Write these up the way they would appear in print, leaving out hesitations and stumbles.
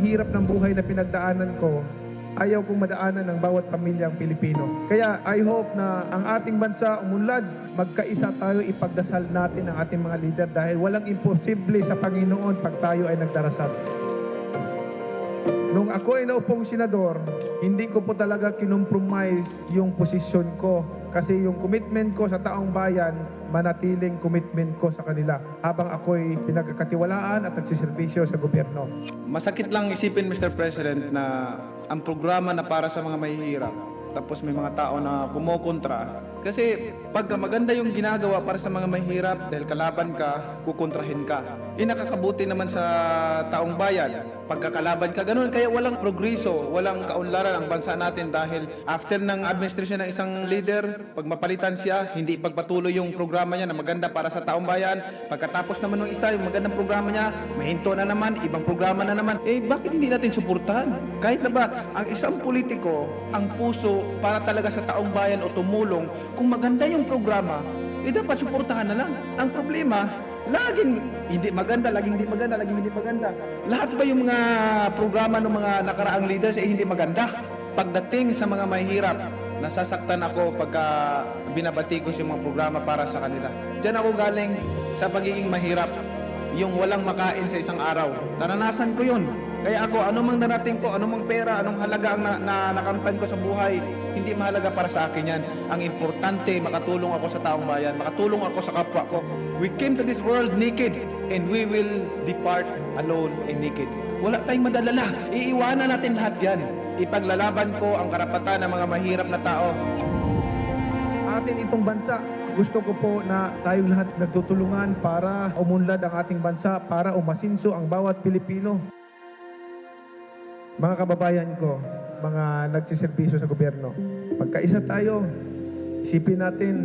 hirap ng buhay na pinagdaanan ko, ayaw kong madaanan ng bawat pamilyang Pilipino. Kaya I hope na ang ating bansa umunlad, magkaisa tayo, ipagdasal natin ang ating mga leader dahil walang imposible sa Panginoon pag tayo ay nagdarasal. Nung ako ay naupong senador, hindi ko po talaga kinompromise yung posisyon ko kasi yung commitment ko sa taong bayan, manatiling commitment ko sa kanila habang ako'y pinagkakatiwalaan at nagsiservisyo sa gobyerno. Masakit lang isipin, Mr. President, na ang programa na para sa mga mahihirap, tapos may mga tao na kumokontra. Kasi pagka maganda yung ginagawa para sa mga mahihirap, dahil kalaban ka, kukontrahin ka. Nakakabuti naman sa taong bayan. Pagkakalaban ka, ganun. Kaya walang progreso, walang kaunlaran ang bansa natin dahil after ng administration ng isang leader, pag mapalitan siya, hindi pagpatuloy yung programa niya na maganda para sa taong bayan. Pagkatapos naman ng isa, yung magandang programa niya, mahinto na naman, ibang programa na naman. Bakit hindi natin suportahan? Kahit na ba, ang isang politiko, ang puso para talaga sa taong bayan o tumulong, kung maganda yung programa, dapat suportahan na lang. Ang problema, laging hindi maganda, laging hindi maganda, laging hindi maganda. Lahat ba yung mga programa ng mga nakaraang leaders hindi maganda? Pagdating sa mga mahihirap, nasasaktan ako pagka binabati ko yung mga programa para sa kanila. Diyan ako galing sa pagiging mahirap. Yung walang makain sa isang araw. Naranasan ko yun. Kaya ako, anumang narating ko, anumang pera, anong halaga ang nakamtan ko sa buhay, hindi mahalaga para sa akin yan. Ang importante, makatulong ako sa taong bayan, makatulong ako sa kapwa ko. We came to this world naked and we will depart alone and naked. Wala tayong madalala. Iiwanan natin lahat yan. Ipaglalaban ko ang karapatan ng mga mahirap na tao. Atin itong bansa, gusto ko po na tayong lahat nagtutulungan para umunlad ang ating bansa, para umasinso ang bawat Pilipino. Mga kababayan ko, mga nagsiservisyo sa gobyerno, magkaisa tayo, isipin natin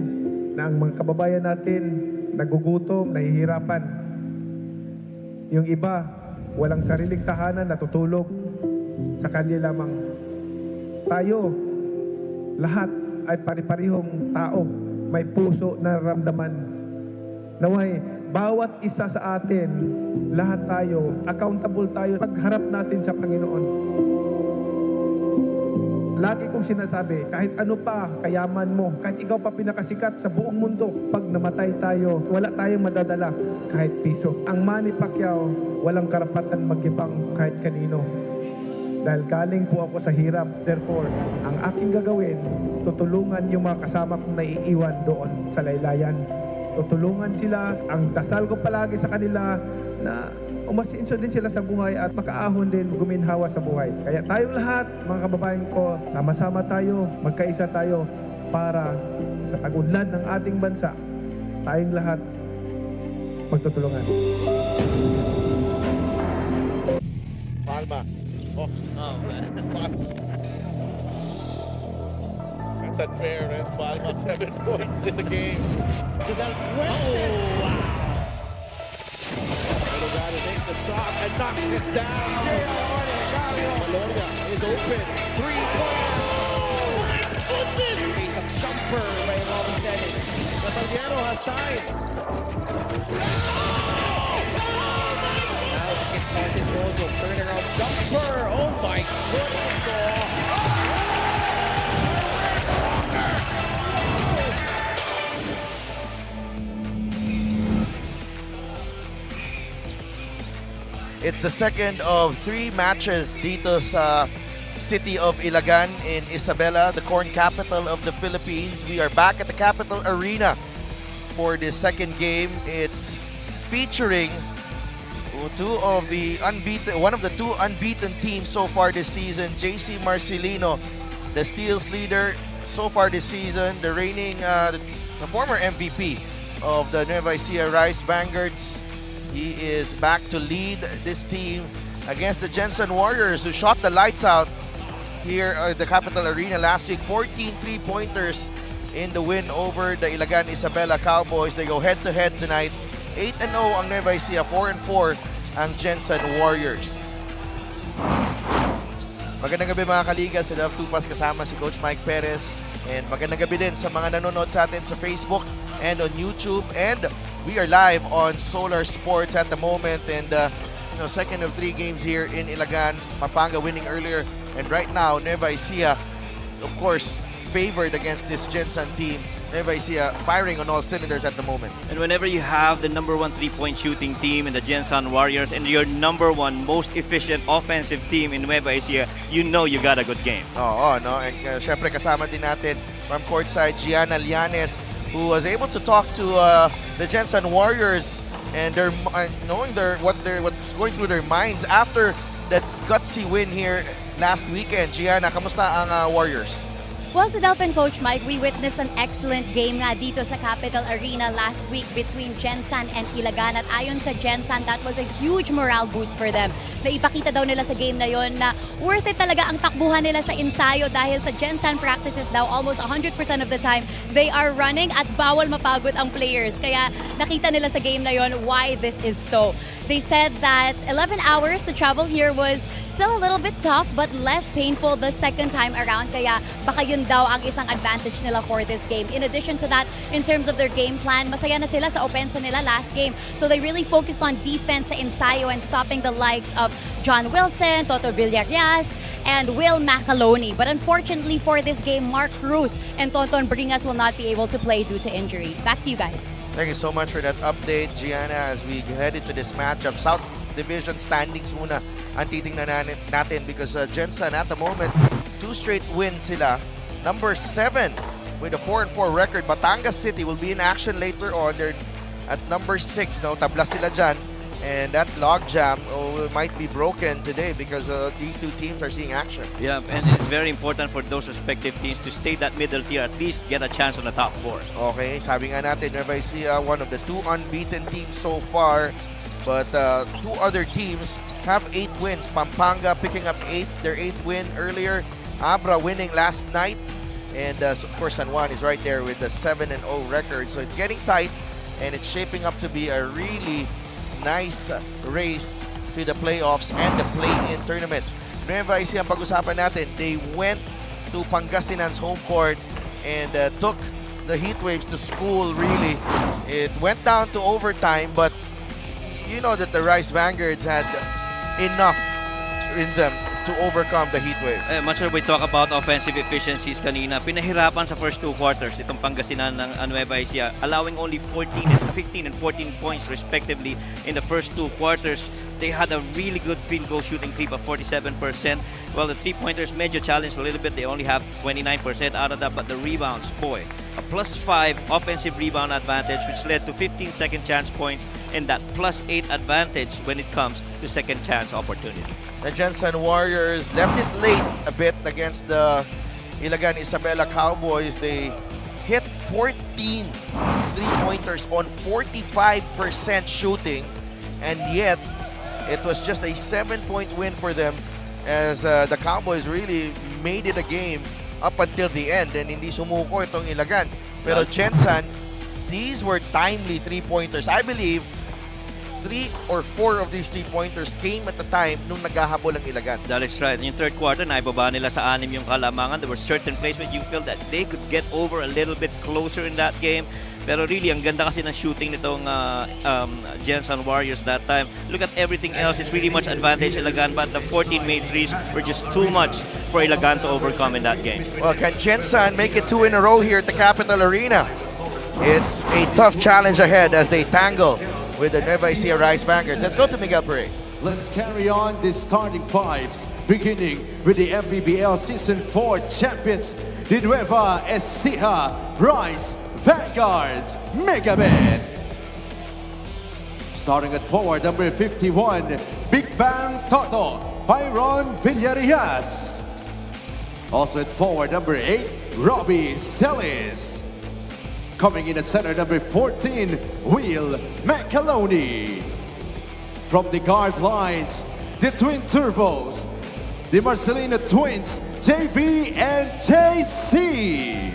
na ang mga kababayan natin nagugutom, nahihirapan. Yung iba, walang sariling tahanan, natutulog sa kalye lamang. Tayo, lahat ay pari-parihong tao, may puso na nararamdaman. Naway, bawat isa sa atin, lahat tayo, accountable tayo pagharap natin sa Panginoon. Lagi kong sinasabi, kahit ano pa kayaman mo, kahit ikaw pa pinakasikat sa buong mundo, pag namatay tayo, wala tayong madadala kahit piso. Ang Manny Pacquiao, walang karapatan magibang kahit kanino. Dahil galing po ako sa hirap. Therefore, ang aking gagawin, tutulungan yung mga kasama kong naiiwan doon sa laylayan. Tutulungan sila. Ang dasal ko palagi sa kanila na umasinso din sila sa buhay at makaahon din, guminhawa sa buhay. Kaya tayong lahat, mga kababayan ko, sama-sama tayo, magkaisa tayo para sa pag-unlad ng ating bansa, tayong lahat magtutulungan. Palma. Oh, man. That's unfair, eh? Palma, 7 points in the game. To Del Fuentes. Oh, wow. Delgado makes the shot and knocks it down. Lorga is open. 3-point. Oh, my goodness! He's a jumper by Robin Celis. Natalgero has time. Now it gets started. Rosso turnaround jumper. Oh my goodness! It's the second of 3 matches dito sa city of Ilagan in Isabela, the corn capital of the Philippines. We are back at the Capital Arena for the second game. It's featuring one of the two unbeaten teams so far this season. JC Marcelino, the steals leader so far this season, the former MVP of the Nueva Ecija Rice Vanguards. He is back to lead this team against the Gensan Warriors, who shot the lights out here at the Capital Arena last week. 14 3-pointers in the win over the Ilagan Isabela Cowboys. They go head-to-head tonight. 8-0 ang Nueva Ecija, 4-4 ang Gensan Warriors. Magandang gabi mga kaliga, si Love Tupas kasama si Coach Mike Perez. And magandang gabi din sa mga nanonood sa atin sa Facebook and on YouTube. And we are live on Solar Sports at the moment. And second of 3 games here in Ilagan. Pampanga winning earlier, and right now Nueva Ecija, of course, favored against this Gensan team. Nueva Ecija firing on all cylinders at the moment. And whenever you have the number 1 3-point shooting team in the Gensan Warriors and your number 1 most efficient offensive team in Nueva Ecija, you know you got a good game. Oo, no? And syempre kasama din natin from courtside, Gianna Llanes, who was able to talk to the Gensan Warriors and they're knowing what's going through their minds after that gutsy win here last weekend. Gianna, kamusta ang Warriors? Well, sa Delphin Coach Mike, we witnessed an excellent game nga dito sa Capital Arena last week between Gensan and Ilagan. At ayon sa Gensan, that was a huge morale boost for them. Naipakita daw nila sa game na yon na worth it talaga ang takbuhan nila sa ensayo dahil sa Gensan practices daw almost 100% of the time they are running at bawal mapagod ang players. Kaya nakita nila sa game na yon why this is so. They said that 11 hours to travel here was still a little bit tough but less painful the second time around. Kaya baka yun daw ang isang advantage nila for this game. In addition to that, in terms of their game plan, masaya na sila sa opensa nila last game. So they really focused on defense sa ensayo and stopping the likes of John Wilson, Toto Villarreal, and Will Macaloni. But unfortunately for this game, Mark Cruz and Tonton Bringas will not be able to play due to injury. Back to you guys. Thank you so much for that update, Gianna, as we head into this matchup. South Division standings muna ang titingnan natin because Gensan at the moment, 2 straight wins sila. Number 7 with a 4-4 record. Batangas City will be in action later on. They're at number 6 now. Tabla sila dyan. And that logjam might be broken today because these 2 teams are seeing action. Yeah, and it's very important for those respective teams to stay that middle tier, at least get a chance on the top 4. Okay, sabi nga natin, Nueva Ecija, one of the 2 unbeaten teams so far. But 2 other teams have 8 wins. Pampanga picking up their 8th win earlier. Abra winning last night. And of course, San Juan is right there with the 7-0 record. So it's getting tight and it's shaping up to be a really nice race to the playoffs and the play-in tournament. Nueva Ecija ang pag-usapan natin. They went to Pangasinan's home court and took the Heatwaves to school, really. It went down to overtime, but you know that the Rice Vanguards had enough in them to overcome the Heatwaves. Much like we talk about offensive efficiencies kanina, pinahirapan sa first 2 quarters itong Pangasinan ng Nueva Ecija, allowing only 15 and 14 points respectively in the first 2 quarters. They had a really good field goal shooting clip of 47%. Well, the 3-pointers medyo challenged a little bit. They only have 29% out of that, but the rebounds, boy, a +5 offensive rebound advantage, which led to 15 second chance points and that +8 advantage when it comes to second chance opportunity. The Gensan Warriors left it late a bit against the Ilagan Isabela Cowboys. They hit 14 3-pointers on 45% shooting, and yet it was just a 7-point win for them as the Cowboys really made it a game up until the end, and hindi sumuko itong Ilagan. Pero Gensan, these were timely 3-pointers. I believe 3 or 4 of these 3-pointers came at the time nung naghahabol ang Ilagan. That is right. In yung third quarter, naibaba nila sa 6 yung kalamangan. There were certain plays where you feel that they could get over a little bit closer in that game. Pero really, ang ganda kasi ng shooting nitong Gensan Warriors that time. Look at everything else. It's really much advantage Ilagan, but the 14 made threes were just too much for Ilagan to overcome in that game. Well, can Gensan make it 2 in a row here at the Capital Arena? It's a tough challenge ahead as they tangle with the Nueva Ecija Rice Vanguards. Let's go to Miguel Pere. Let's carry on the starting 5s, beginning with the MPBL Season 4 champions, the Nueva Ecija Rice Vanguards Megabet. Starting at forward, number 51, Big Bang Toto, Byron Villarreal. Also at forward, number 8, Robbie Celis. Coming in at center, number 14, Will Macaloni. From the guard lines, the Twin Turbos, the Marcelino Twins, JV and JC.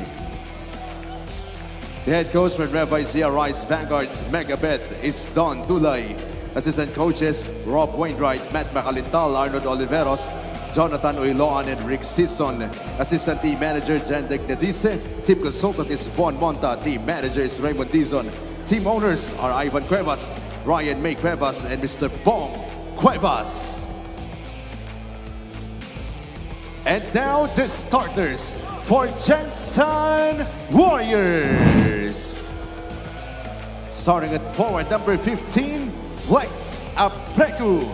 The head coach for Nueva Ecija Rice Vanguards Megabet is Don Dulay. Assistant coaches, Rob Wainwright, Matt Macalintal, Arnold Oliveros, Jonathan Uiloan, and Rick Sison. Assistant team manager, Jan Degnadice. Team consultant is Von Monta. Team manager is Raymond Dizon. Team owners are Ivan Cuevas, Ryan May Cuevas, and Mr. Bong Cuevas. And now the starters for Gensan Warriors. Starting at forward number 15, Flex Aprecu.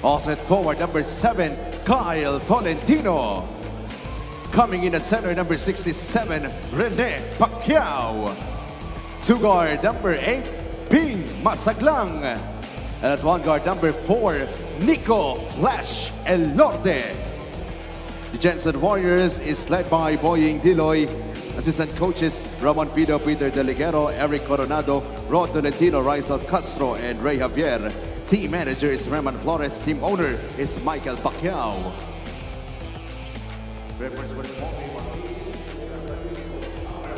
Also at forward number 7, Kyle Tolentino. Coming in at center number 67, Rene Pacquiao. To guard number 8, Ping Masaglang. And at one guard number 4, Nico Flash Elorde. The Gensan Warriors is led by Boying Diloy, assistant coaches Ramon Pido, Peter Deligero, Eric Coronado, Rod Tolentino, Rizal Castro, and Ray Javier. Team manager is Raymond Flores. Team owner is Michael Pacquiao.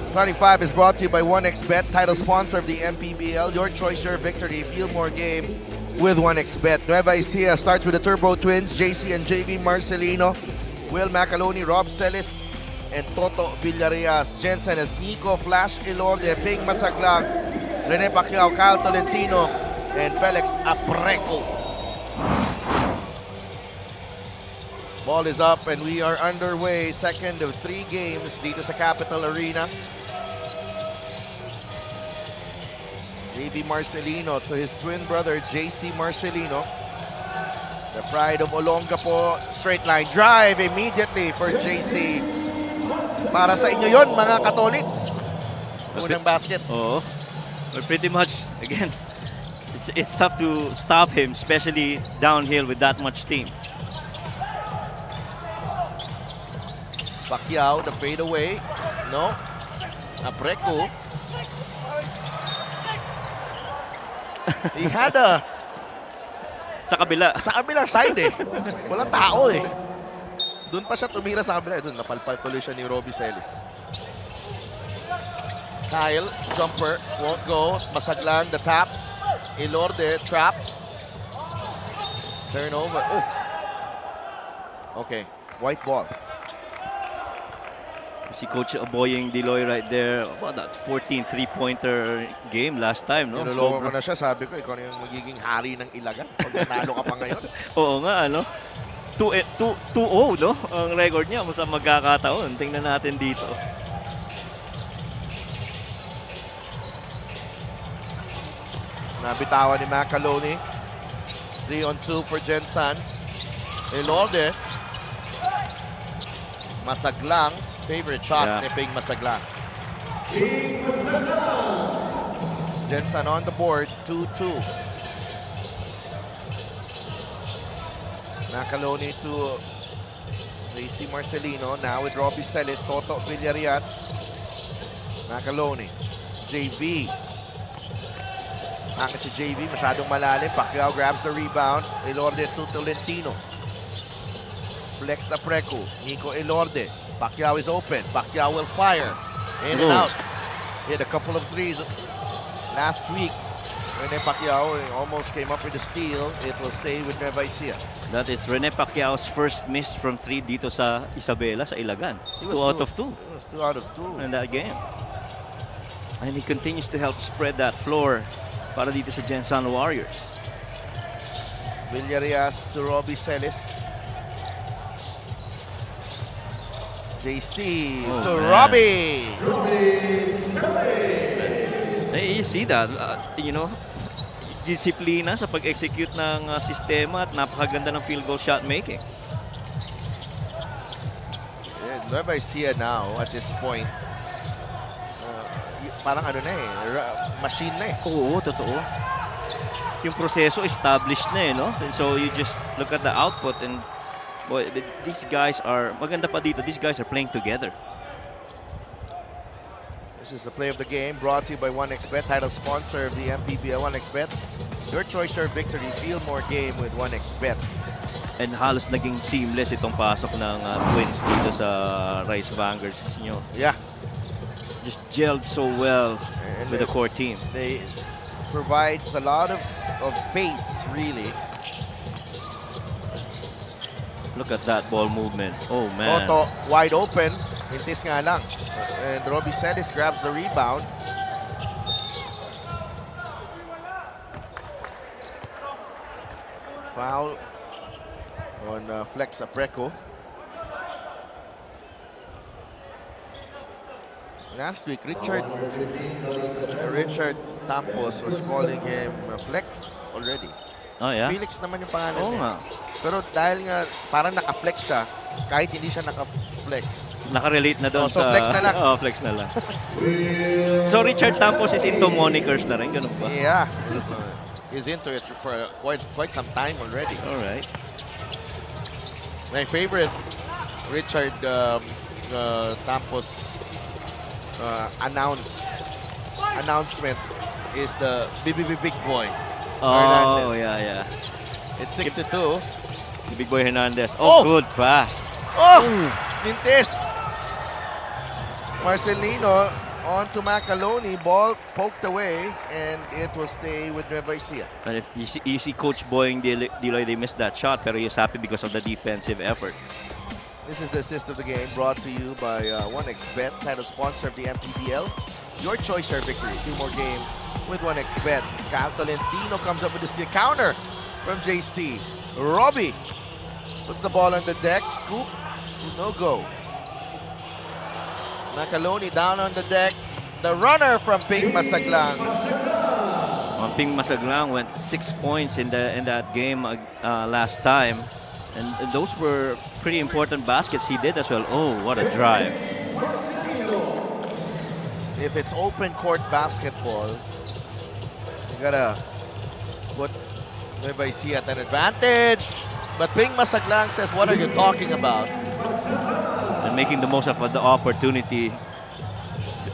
Starting 5 is brought to you by 1xBet, title sponsor of the MPBL. Your choice, your victory. Feel more game with 1xBet. Nueva Ecija starts with the Turbo Twins, JC and JV Marcelino, Will Macaloni, Rob Celis, and Toto Villarreal. Gensan has Nico Flash Elorde, Ping Masaglang, Rene Pacquiao, Kyle Tolentino, and Felix Apreco. Ball is up and we are underway. Second of 3 games dito sa Capital Arena. JV Marcelino to his twin brother JC Marcelino. The pride of Olongapo. Straight line drive immediately for JC. Para sa inyo yon mga Katolits. Unang basket. Oh, but pretty much, again, it's tough to stop him, especially downhill with that much steam. Pacquiao, the fadeaway. No. Apreco. He had a... Sa kabila. Sa kabilang side eh. Walang tao eh. Doon pa siya tumira sa kabila. Doon, napalpal tuloy siya ni Robbie Celis. Kyle, jumper, won't go. Masaglang, the tap. Elorde, trap. Turnover. Oh. Okay, white ball. Si Coach Boying Diloy right there. About that 14 3-pointer game last time, no? Niloloko ko na siya. Sabi ko, ikaw na yung magiging hari ng Ilagan. Pag nanalo ka pa ngayon. Oo nga, ano? 2-0, no? Ang record niya sa magkakataon. Tingnan natin dito. Nabitawan ni Macaloni. 3-on-2 for Gensan. Elorde. Masaglang. Favorite shot ni Ping Masaglang. Gensan on the board. 2-2. Macaloni to JC Marcelino. Now with Robbie Celis. Toto Villarreal. Macaloni. JV. Naka si JV, masyadong malalim. Pacquiao grabs the rebound. Elorde to Tolentino. Flex Apreco. Nico Elorde. Pacquiao is open. Pacquiao will fire. In and out. Hit a couple of threes last week. Rene Pacquiao almost came up with a steal. It will stay with Nueva Ecija. That is Rene Pacquiao's first miss from 3 dito sa Isabela, sa Ilagan. 2 out of 2. It was 2 out of 2. In that game. And he continues to help spread that floor para dito sa Gensan Warriors. Villarreal to Robbie Celis. JC to Robbie. Hey, you see that, you know, disiplina sa pag-execute ng sistema at napakaganda ng field goal shot making. Yeah, Nueva Ecija now at this point. Parang ano na eh, machine na eh. Oo, totoo. Yung proseso established na eh, no? So you just look at the output and boy, these guys are, maganda pa dito, these guys are playing together. This is the play of the game brought to you by 1xBet, title sponsor of the MPBL. 1xBet, your choice, your victory. Feel more game with 1xBet. And halos naging seamless itong pasok ng Twins dito sa Rice Vanguards. You know, Yeah. just gelled so well And with the core team. They provides a lot of pace, really. Look at that ball movement. Oh, man. Toto wide open. Hintis nga lang. And Robbie Celis grabs the rebound. foul on Flex Apreco. Last week, Richard Tampos was calling him Flex already. Oh, yeah? Felix naman yung pangalan Oo niya. nga. Pero dahil nga parang naka-flex siya, kahit hindi siya naka-flex. Nakarelate na doon Oh, so flex na lang. Oh, flex na lang. So Richard Tampos is into monikers na rin, ganun ba? Yeah. He's into it for quite some time already. Alright. My favorite Richard Tampos announcement is the BBB Big Boy. Oh, Hernandez. yeah. It's 6-2. Big Boy Hernandez. Oh! Good pass. Oh! Nintes! Marcelino on to Macaloni. Ball poked away, and it will stay with Nueva Ecija. And if you see Coach Boying Diloy, they missed that shot, pero he's happy because of the defensive effort. This is the assist of the game brought to you by 1xBet, title sponsor of the MPBL. Your choice, your victory. 2 more game with 1xBet. Cal Tolentino comes up with the steal counter from JC. Robbie puts the ball on the deck. Scoop. No go. Macaloni down on the deck. The runner from Ping Masaglang. Ping Masaglang went 6 points in that game last time. And those were pretty important baskets he did as well. Oh, what a drive. If it's open court basketball, you gotta put Nueva Ecija at an advantage. But Ping Masaglang says, what are you talking about? And making the most of the opportunity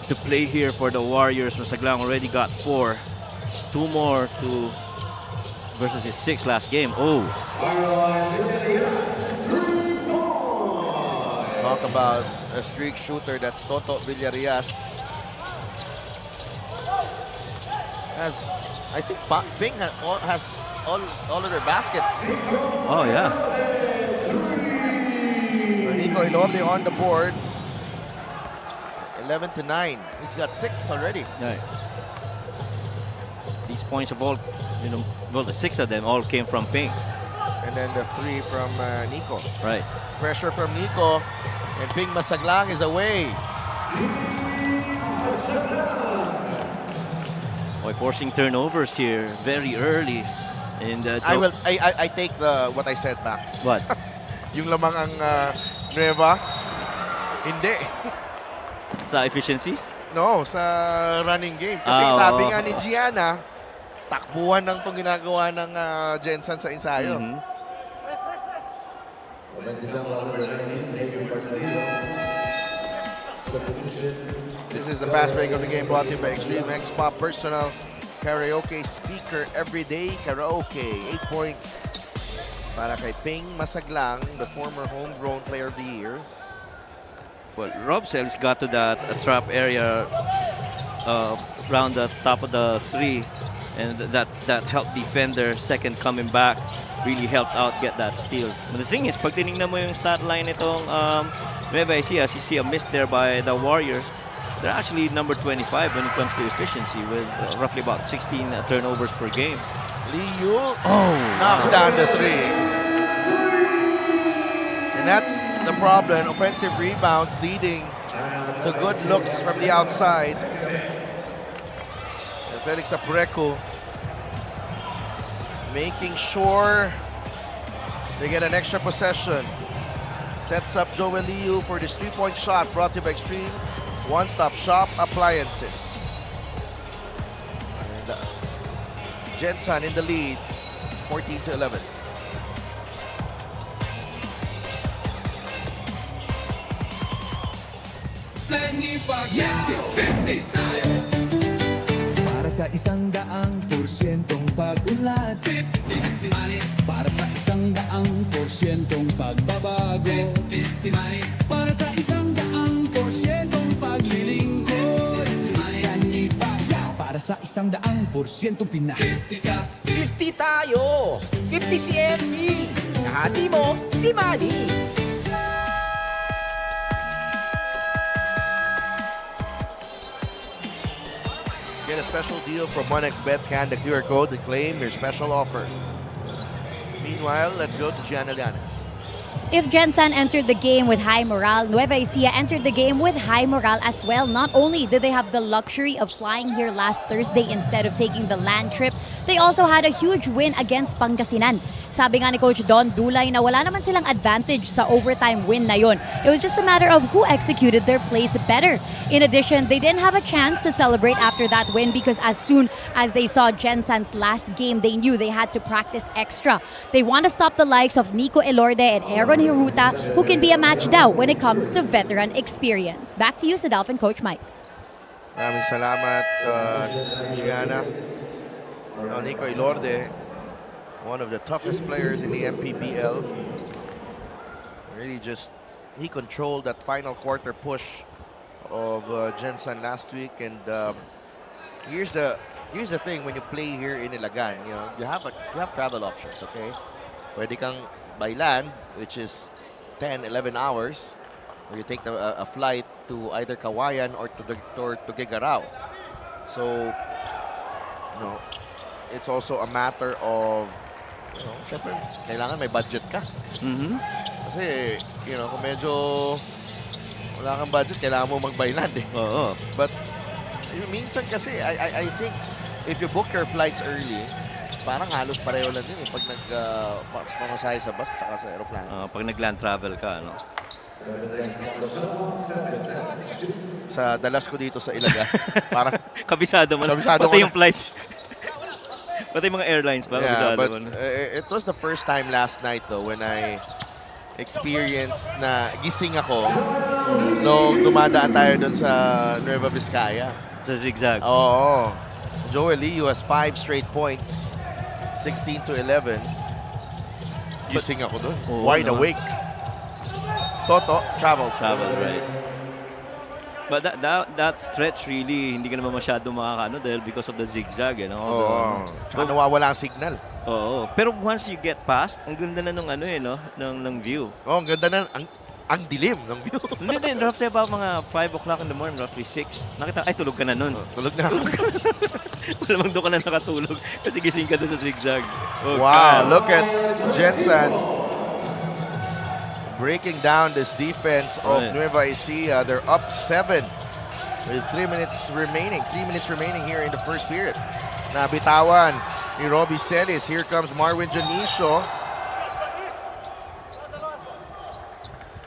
to play here for the Warriors. Masaglang already got 4. Just 2 more to versus his 6 last game. Oh. Talk about a streak shooter. That's Toto Villarias. I think Ping has all of their baskets. Oh, yeah. Nico Ilorde on the board. 11-9. He's got 6 already. Right. These points of all, well, the 6 of them all came from Ping. And then the 3 from Nico. Right. Pressure from Nico. And Ping Masaglang is away. Boy, forcing turnovers here very early. And I take what I said back. What? Yung lamang ang Nueva. Hindi. Sa efficiencies? No, sa running game. Kasi sabi nga ni Gianna, takbuhan lang itong ginagawa ng Gensan sa ensayo. This is the fast break of the game brought to you by Extreme X Pop Personal Karaoke Speaker Everyday Karaoke. 8 points para kay Ping Masaglang, the former homegrown player of the year. Well, Rob Sells got to that trap area around the top of the 3, and that helped defender second coming back really helped out get that steal. But the thing is, pag tinignan mo yung stat line itong Nueva Ecija, you see a miss there by the Warriors. They're actually number 25 when it comes to efficiency with roughly about 16 turnovers per game. Liu knocks down the 3. And that's the problem. Offensive rebounds leading to good looks from the outside. And Felix Apreco making sure they get an extra possession. Sets up Joel Liu for this 3-point shot brought to you by Extreme One-Stop Shop Appliances. And Gensan in the lead, 14-11. Para sa 100%'ong pag-unlad, 50 si Manny. Para sa 100%'ong pagbabago, 50 si Manny. Para sa 100%'ong paglilingkod, 50 si Manny. Kanipaya. Para sa 100%'ong Pinas, 50 ka. 50 tayo, 50 si MB. Kahati mo si Manny. Get a special deal from 1xBet. Scan the QR code to claim your special offer. Meanwhile, let's go to Gianna Llanes. If Gensan entered the game with high morale, Nueva Ecija entered the game with high morale as well. Not only did they have the luxury of flying here last Thursday instead of taking the land trip, they also had a huge win against Pangasinan. Sabi nga ni Coach Don Dulay na wala naman silang advantage sa overtime win na yon. It was just a matter of who executed their plays better. In addition, they didn't have a chance to celebrate after that win because as soon as they saw Gensan's last game, they knew they had to practice extra. They want to stop the likes of Nico Elorde and Aaron Hiruta, who can be a match doubt when it comes to veteran experience. Back to you, Sadalf and Coach Mike. Maraming salamat, Gianna. Nico Elorde, one of the toughest players in the MPBL. Really he controlled that final quarter push of Gensan last week. And here's the thing when you play here in Ilagan, you have travel options, okay? Pwede kang by land, which is 10, 11 hours, or you take a flight to either Kawayan or to Gigarao. So, it's also a matter of, syempre, kailangan may budget ka. Kasi, kung medyo wala kang budget, kailangan mo mag-by land eh. Oo. But, minsan kasi, I think, if you book your flights early, parang halos pareho lang din pag nagpamasahe sa bus at sa aeroplano. Pag nag-land travel ka, ano? Sa dalas ko dito sa Ilaga, parang Kabisado mo. Kabisado Pati ko yung flight. Pati yung mga airlines ba? yeah, Kabisado but mo. it was the first time last night though when I experienced na gising ako nung dumadaan tayo dun sa Nueva Vizcaya. Sa zigzag. Oo. Joel Liu has 5 straight points, 16-11. Gising ako dun. Wide awake. Toto, travel. Travel, right. But that stretch really, hindi ka naman masyado makakaano dahil because of the zigzag, Oo. Tsaka nawawala ang signal. Oo. Pero once you get past, ang ganda na nung ng view. Oo, ang ganda na. Ang dilim ng view. Hindi, roughly about mga 5 o'clock in the morning, roughly 6. Nakita, ay tulog ka na nun. Tulog na. Malamang doon ka na nakatulog kasi gising ka doon sa zigzag. Oh, Wow, God. look at Gensan breaking down this defense of Right. Nueva Ecija. They're up 7 with 3 minutes remaining. 3 minutes remaining here in the first period. Nabitawan ni Robbie Celis. Here comes Marwin Janicio.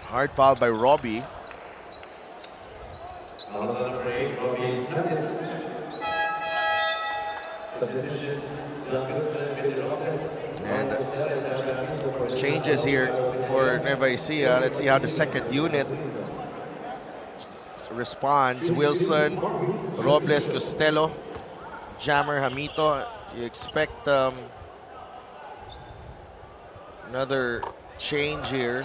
Hard foul by Robbie. And changes here for Nueva Ecija. Let's see how the second unit responds. Wilson, Robles, Costello, Jammer, Hamito. You expect another change here.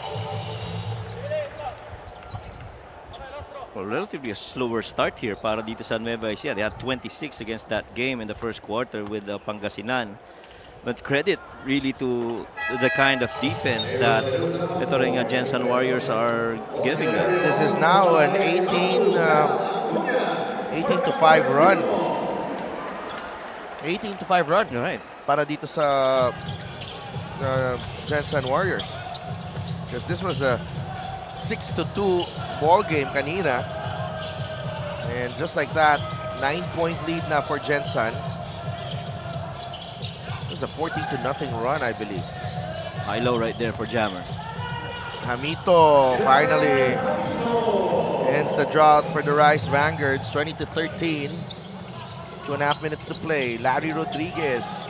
Well, relatively a slower start here para dito sa Nueva Ecija. They had 26 against that game in the first quarter with Pangasinan. But credit really to the kind of defense that ito rin Gensan Warriors are giving them. This is now an 18-5 run. 18-5 run. You're right. Para dito sa Gensan Warriors. Because this was a 6-2 ball game kanina. And just like that, 9-point lead na for Gensan. This is a 14-0 run, I believe. High-low right there for Jammer. Hamito finally ends the drought for the Rice Vanguards, 20-13. 2.5 minutes to play. Larry Rodriguez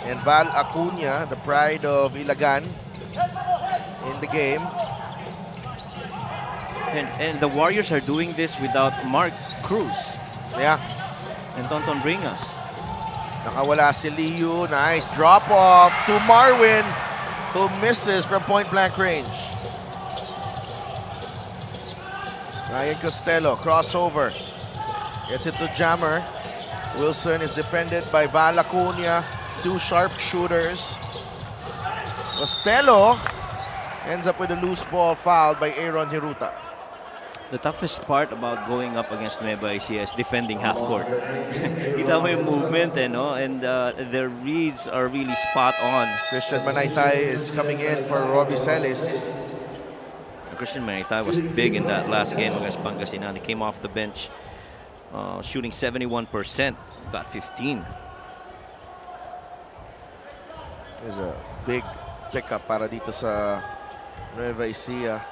and Val Acuna, the pride of Ilagan, in the game. And the Warriors are doing this without Mark Cruz Yeah, and Tonton Bringas. nakawala si Liu. Nice drop off to Marwin, who misses from point-blank range. Ryan Costello, crossover. Gets it to Jammer. Wilson is defended by Val Acuna. 2 sharp shooters. Costello ends up with a loose ball fouled by Aaron Hiruta. The toughest part about going up against Nueva Ecija is defending half court. Kita mo yung movement, no? And their reads are really spot on. Christian Manaytay is coming in for Robbie Celis. Christian Manaytay was big in that last game against Pangasinan. He came off the bench shooting 71%, got 15. Is a big pickup para dito sa Nueva Ecija.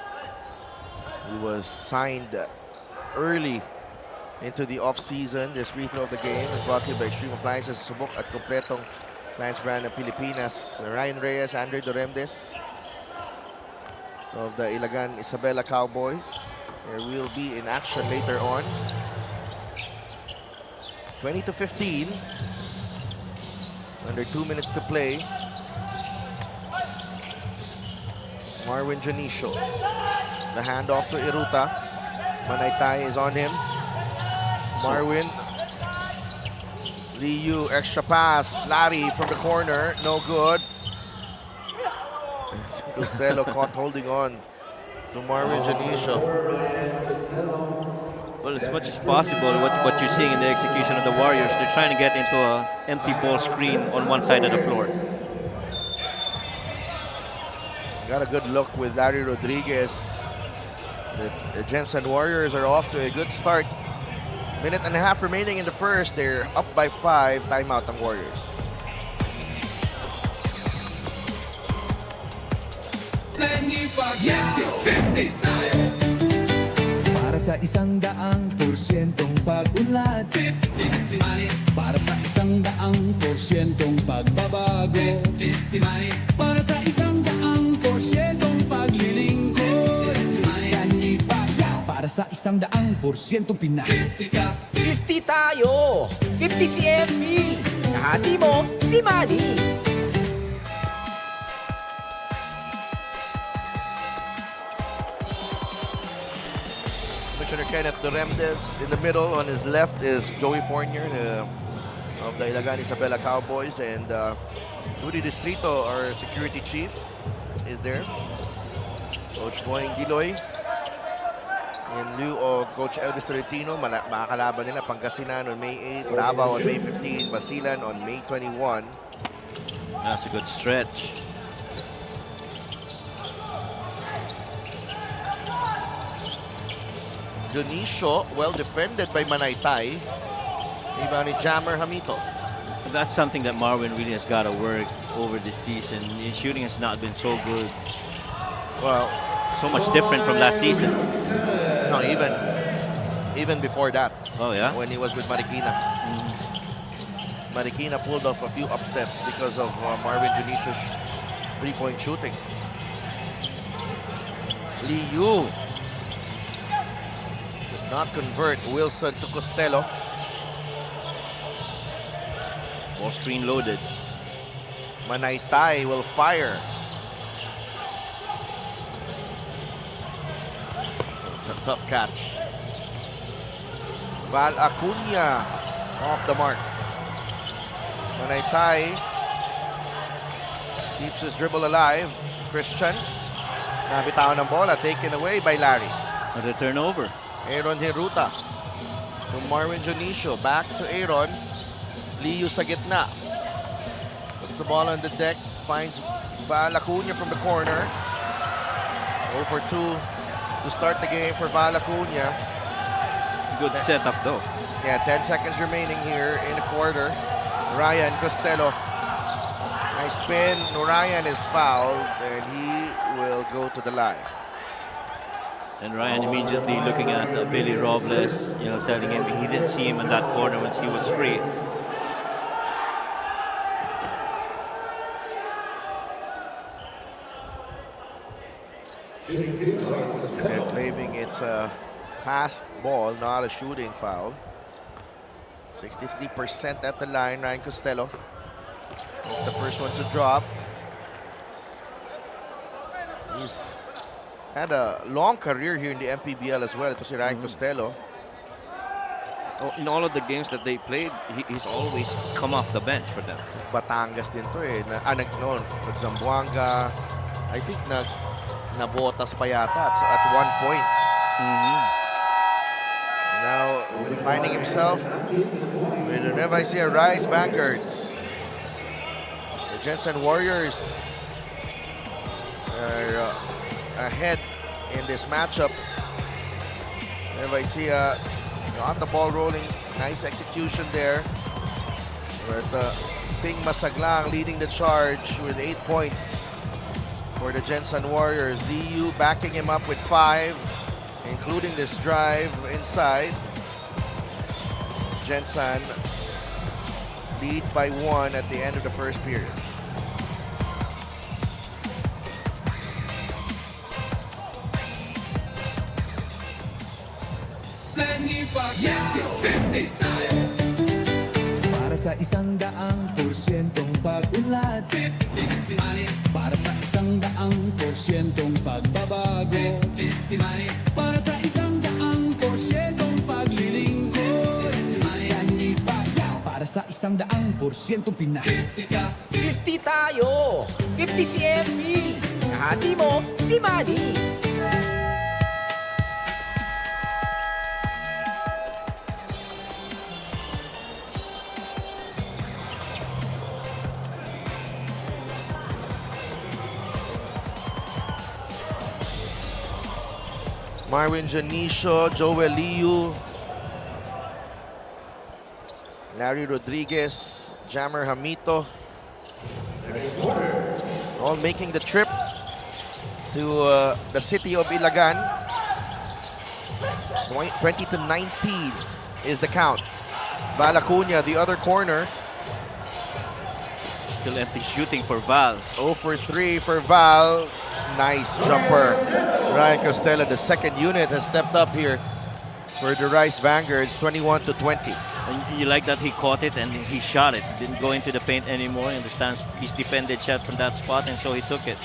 He was signed early into the off-season. This free throw of the game is brought to you by Extreme Appliances, subok at kompletong appliance brand ng Pilipinas. Ryan Reyes, Andre Doremdes of the Ilagan Isabela Cowboys. They will be in action later on. 20-15. Under 2 minutes to play. Marwin Janicio. The handoff to Iruta. Manaytay is on him. Marwin. Liu, extra pass. Larry from the corner. No good. Costello caught holding on to Marwin Janicio. Well, as much as possible, what you're seeing in the execution of the Warriors, they're trying to get into an empty ball screen on one side of the floor. Got a good look with Larry Rodriguez. The Gensan Warriors are off to a good start. Minute and a half remaining in the first. They're up by 5. Timeout ang Warriors. Para sa 100%'ong pag-unlad, 15 si Manny. Para sa 100%'ong pagbabago, 15 si Manny. Para sa 100%'ong paglilingkod, 15 si Manny. Para sa 100%'ong Pinas, 50 tayo! 50 si MB! Kahati mo, si Manny! Commissioner Kenneth Doremdes in the middle. On his left is Joey Fournier of the Ilagan Isabela Cowboys, and Rudy Distrito, our security chief, is there. Coach Boying Giloy in lieu of Coach Elvis Torrentino. Makakalaban nila Pangasinan on May 8, Davao on May 15, Basilan on May 21. That's a good stretch. Dionisio, well defended by Manaytay. Iba ni Jammer Hamito. That's something that Marwin really has got to work over this season. His shooting has not been so good. Well, So much different from last season. no, even before that. Oh, yeah? When he was with Marikina. Marikina pulled off a few upsets because of Marvin Dionisio's three-point shooting. Liu did not convert. Wilson to Costello. Ball screen loaded. Manaytay will fire. It's a tough catch. Val Acuna off the mark. Manaytay keeps his dribble alive. Christian, nabitawan ng bola, taken away by Larry. Another turnover. Aaron Hiruta to Marvin Dionisio. Back to Aaron. Liu sa gitna. Puts the ball on the deck. Finds Val Acuna from the corner. 0 for 2 to start the game for Val Acuna. Good setup though. Yeah, 10 seconds remaining here in the quarter. Ryan Costello. Nice spin. Ryan is fouled and he will go to the line. And Ryan immediately looking at Billy Robles, telling him he didn't see him in that corner once he was free. They're claiming it's a passed ball, not a shooting foul. 63% at the line, Ryan Costello. It's the first one to drop. He's had a long career here in the MPBL as well. Ito si Ryan Costello. Oh, in all of the games that they played, he's always come off the bench for them. Batangas din to eh. Nag-Zamboanga. I think nabotas pa yata at one point. finding himself with the Nueva Ecija Rise Vanguards. The Gensan Warriors are ahead in this matchup. Nueva Ecija got the ball rolling. Nice execution there. With Ping Masaglang leading the charge with 8 points for the Gensan Warriors. Liu backing him up with 5, including this drive inside. Gensan leads by 1 at the end of the first period. Para sa 100%'ong pag-unlad, 15 si Manny. Para sa 100%'ong pagbabago, 15 si Manny. Para sa 100%'ong paglilingkod, 15 si Manny. Para sa 100%'ong Pinas, 50 tayo! 50 si MB! Kahati mo, si Manny! Marwin Janicio, Joel Liu, Larry Rodriguez, Jammer Hamito, all making the trip to the city of Ilagan. 20-19 is the count. Val Acuña, the other corner. Still empty shooting for Val. 0 for 3 for Val. Nice jumper. Ryan Costello, the second unit, has stepped up here for the Rice Vanguards, 21-20. And you like that he caught it and he shot it. Didn't go into the paint anymore. He understands he's defended shot from that spot, and so he took it.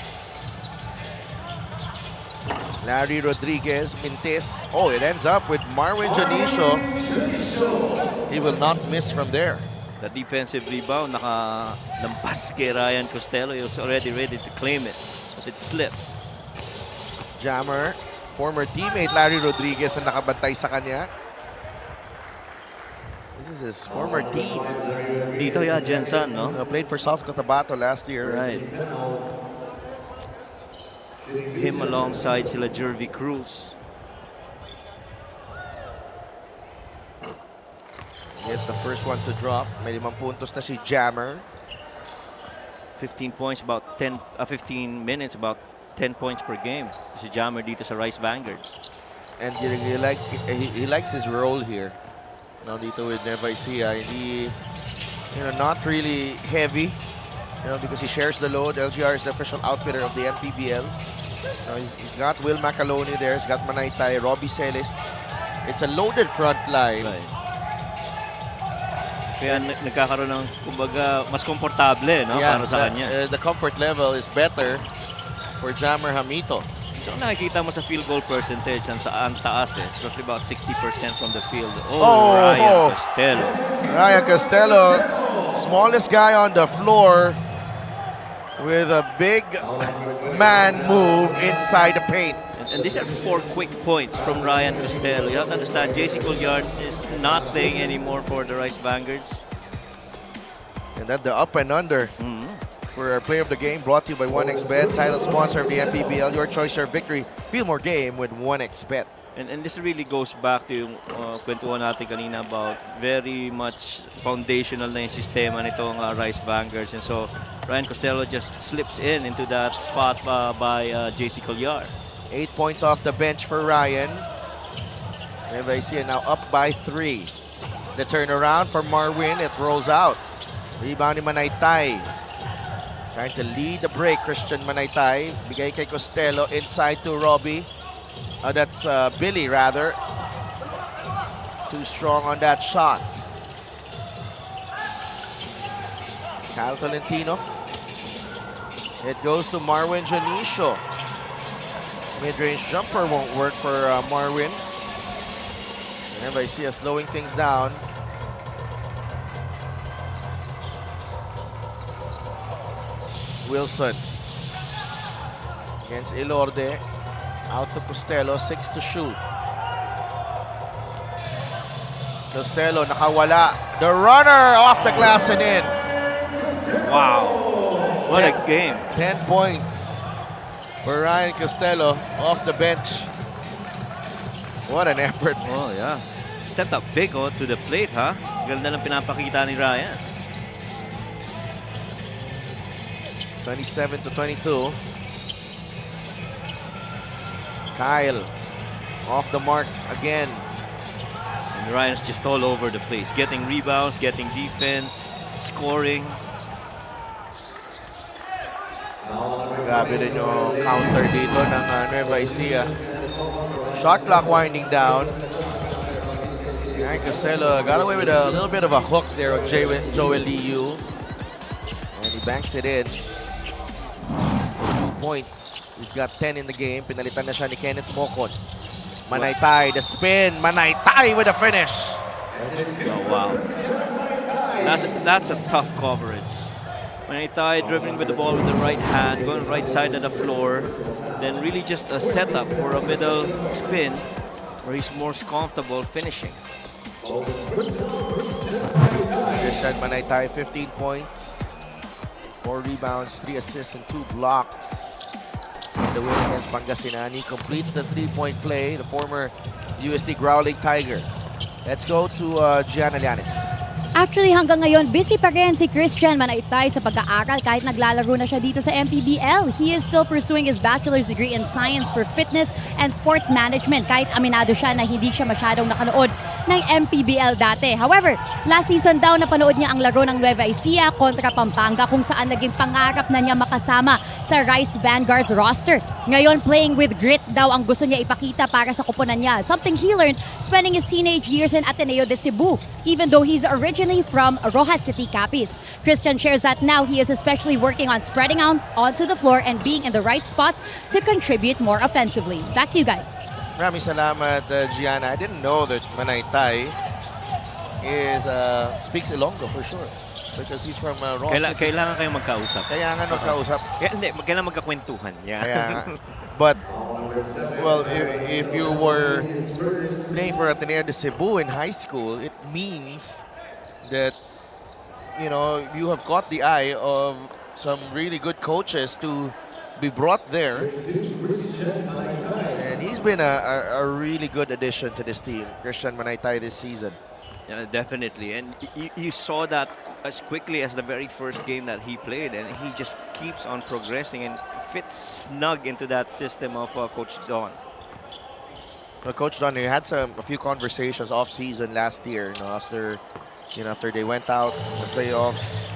Larry Rodriguez, Mintis. Oh, it ends up with Marwin Janicio. He will not miss from there. The defensive rebound, nakalampas kay Ryan Costello. He was already ready to claim it, but it slipped. Jammer, former teammate Larry Rodriguez ang nakabantay sa kanya. This is his former team. Dito Gensan, no? Played for South Cotabato last year. Right. Him alongside sila Jervy Cruz. Yes, the first one to drop. May 5 puntos na si Jammer. 15 points, about 10, 15 minutes, about 10 points per game. Si Jammer dito sa Rice Vanguards. And he likes his role here. Now dito with Nueva Ecija, he, not really heavy, because he shares the load. LGR is the official outfitter of the MPBL. He's got Will Macaloni there. He's got Manaytay, Robbie Celis. It's a loaded front line. Right. Kaya nagkakaroon ng, kumbaga, mas komportable, no? Yeah, para sa kanya. The comfort level is better for Jammer Hamito. So nakikita mo sa field goal percentage ang taas eh. It's roughly about 60% from the field. Ryan Costello. Ryan Costello, smallest guy on the floor with a big man move inside the paint. And these are 4 quick points from Ryan Costello. You have to understand, JC Couliard is not playing anymore for the Rice Vanguards. And then the up and under for our player of the game, brought to you by 1xBet, title sponsor of the MPBL. Your choice, your victory. Feel more game with 1xBet. And this really goes back to yung kwentuhan natin kanina about very much foundational na yung sistema nitong Rice Vanguards. And so Ryan Costello just slips into that spot by JC Couliard. 8 points off the bench for Ryan. Nueva Ecija now up by 3. The turnaround for Marwin, it rolls out. Rebound ni Manaytay. Trying to lead the break, Christian Manaytay. Bigay kay Costello, inside to Robbie. That's Billy, rather. Too strong on that shot. Cal Tolentino. It goes to Marwin Janicio. Mid-range jumper won't work for Marwin. Nueva Ecija slowing things down. Wilson against Ilorde. Out to Costello, 6 to shoot. Costello nakawala. The runner off the glass and in. Wow. What a game. 10 points for Ryan Costello off the bench. What an effort. Oh, yeah. Stepped up big to the plate, ha? Ganda ng pinapakita ni Ryan. 27-22. Kyle off the mark again. And Ryan's just all over the place. Getting rebounds, getting defense, scoring. Grabe rin yung counter dito ng Nueva Ecija. Shot clock winding down. Ryan Costello got away with a little bit of a hook there of Joel Liu. And he banks it in. 2 points. He's got 10 in the game. Pinalitan na siya ni Kenneth Mocon. Manaytay, the spin. Manaytay with the finish. Oh, wow. That's a tough coverage. Manaytay dribbling with the ball with the right hand, going right side of the floor. Then really just a setup for a middle spin where he's more comfortable finishing. Christian Manaytay, 15 points. 4 rebounds, 3 assists, and 2 blocks. The win against Pangasinan. He completes the 3-point play, the former UST Growling Tiger. Let's go to Gianna Llanes. Actually, hanggang ngayon, busy pa rin si Christian Manaytay sa pag-aaral kahit naglalaro na siya dito sa MPBL. He is still pursuing his bachelor's degree in science for fitness and sports management kahit aminado siya na hindi siya masyadong nakanood ng MPBL dati. However, last season daw napanood niya ang laro ng Nueva Ecija kontra Pampanga kung saan naging pangarap na niya makasama sa Rice Vanguard's roster. Ngayon, playing with grit daw ang gusto niya ipakita para sa kupunan niya. Something he learned spending his teenage years in Ateneo de Cebu, even though he's originally from Rojas City, Capiz. Christian shares that now he is especially working on spreading out onto the floor and being in the right spots to contribute more offensively. Back to you guys. Maraming salamat, Gianna. I didn't know that Manaytay speaks Ilonggo for sure. Because he's from Rojas City. Kailangan kayong magkausap. Kaya nga magkausap. Kailangan magkakwentuhan. Yeah. Kaya nga. But, well, if you were playing for Ateneo de Cebu in high school, it means that, you know, you have caught the eye of some really good coaches to be brought there. And he's been a really good addition to this team, Christian Manaytay, this season. Yeah, definitely. And you saw that as quickly as the very first game that he played, and he just keeps on progressing and fits snug into that system of Coach Don. Well, Coach Don, he had a few conversations off-season last year, after they went out in the playoffs.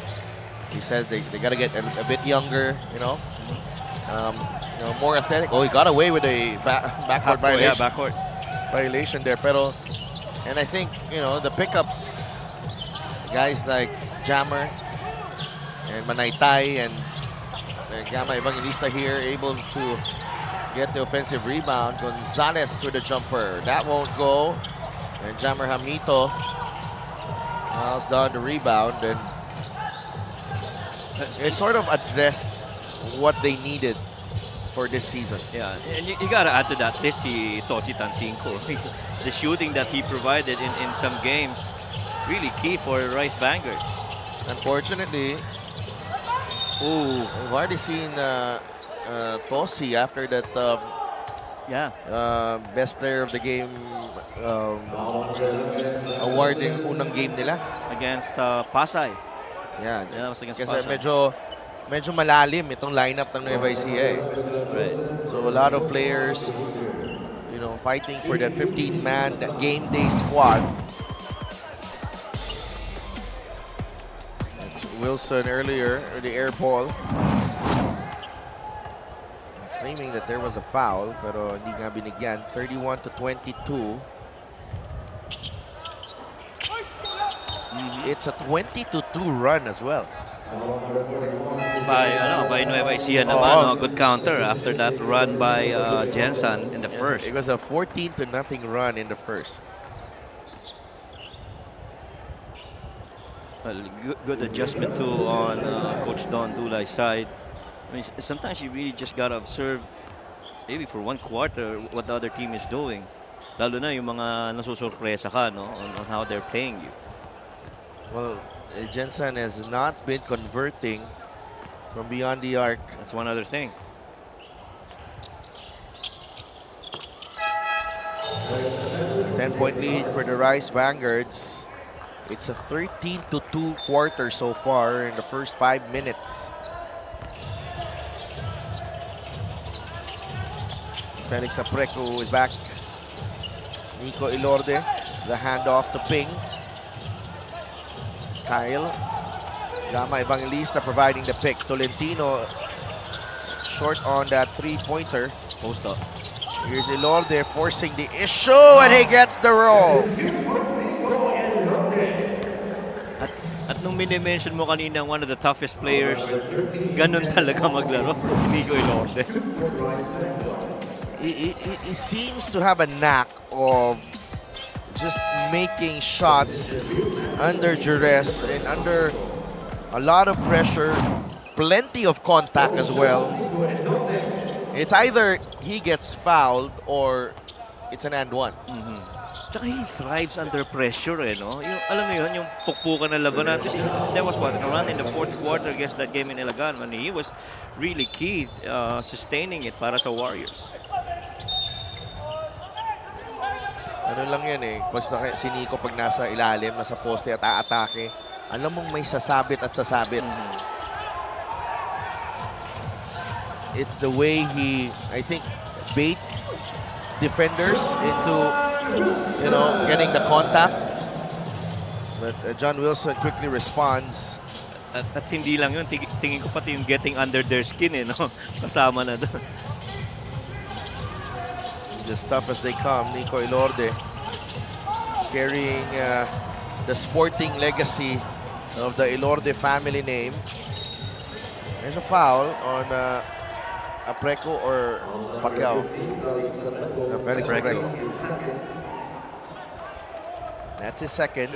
He said they got to get a bit younger, more athletic. Oh, he got away with a backcourt violation. Yeah, backcourt violation there. And I think, the pickups, guys like Jammer and Manaytay and Gamma Evangelista here able to get the offensive rebound. Gonzalez with a jumper. That won't go. And Jammer Hamito was done the rebound. And it sort of addressed what they needed for this season. Yeah, and you gotta add to that this si Tosi Tansinko. The shooting that he provided in some games, really key for Rice Vanguards. Unfortunately, we've already seen Tosi after that best player of the game award yung unang game nila. Against Pasay. Yeah, that was against kasi Pasay. medyo malalim itong lineup ng Nueva Ecija. Right. So a lot of players, fighting for that 15-man game day squad. That's Wilson earlier, the air ball. Claiming that there was a foul, pero hindi nga binigyan. 31-22. It's a 20-2 run as well. By Nueva Ecija naman, good counter after that run by Gensan in the first. It was a 14-0 run in the first. Well, good adjustment too on Coach Don Dulai's side. I mean, sometimes you really just gotta observe, maybe for one quarter, what the other team is doing. Lalo na yung mga nasusurpresa ka, no? On how they're playing you. Well, Gensan has not been converting from beyond the arc. That's one other thing. Ten-point lead for the Rice Vanguards. It's a 13-2 quarter so far in the first 5 minutes. Felix Apreco is back. Nico Ilorde, the handoff to Ping. Kyle. Gama Evangelista providing the pick. Tolentino short on that three-pointer. Post up. Here's Ilorde forcing the issue, and he gets the roll. At nung minimension mo kanina one of the toughest players, ganun talaga maglaro si Nico Ilorde. He seems to have a knack of just making shots under duress and under a lot of pressure, plenty of contact as well. It's either he gets fouled or it's an and one. Tsaka he thrives under pressure, eh, no? Yung, alam mo yun, yung pukpukan na labanan. Kasi there was what, a run in the fourth quarter against that game in Ilagan when he was really key sustaining it para sa Warriors. Ano lang yan eh, basta si Nico pag nasa ilalim, nasa poste at aatake, alam mong may sasabit at sasabit. It's the way he, I think, baits defenders into, you know, getting the contact. But John Wilson quickly responds. At hindi lang yun, tingin ko pati yung getting under their skin, eh, no? Kasama na doon. As tough as they come, Nico Ilorde carrying the sporting legacy of the Ilorde family name. There's a foul on Apreco or Pacquiao. Felix Apreco. That's his second.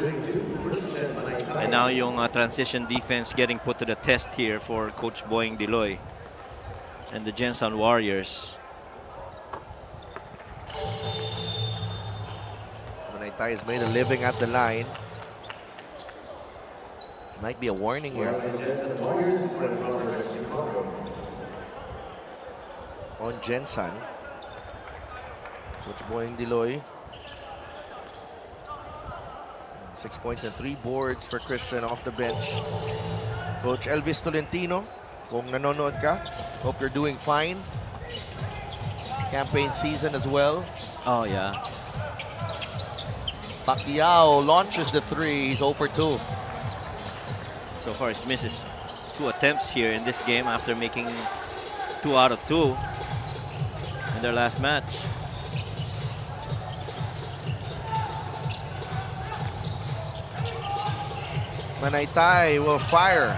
And now yung transition defense getting put to the test here for Coach Boying Diloy and the Gensan Warriors. Manaytay has made a living at the line. Might be a warning here. On Gensan. Coach Boying Diloy. 6 points and 3 boards for Christian off the bench. Coach Elvis Tolentino, kung nanonood ka, hope you're doing fine. Campaign season as well. Oh, yeah. Pacquiao launches the three. He's 0 for 2. So far, he misses 2 attempts here in this game after making 2 out of 2 in their last match. Manaytay will fire.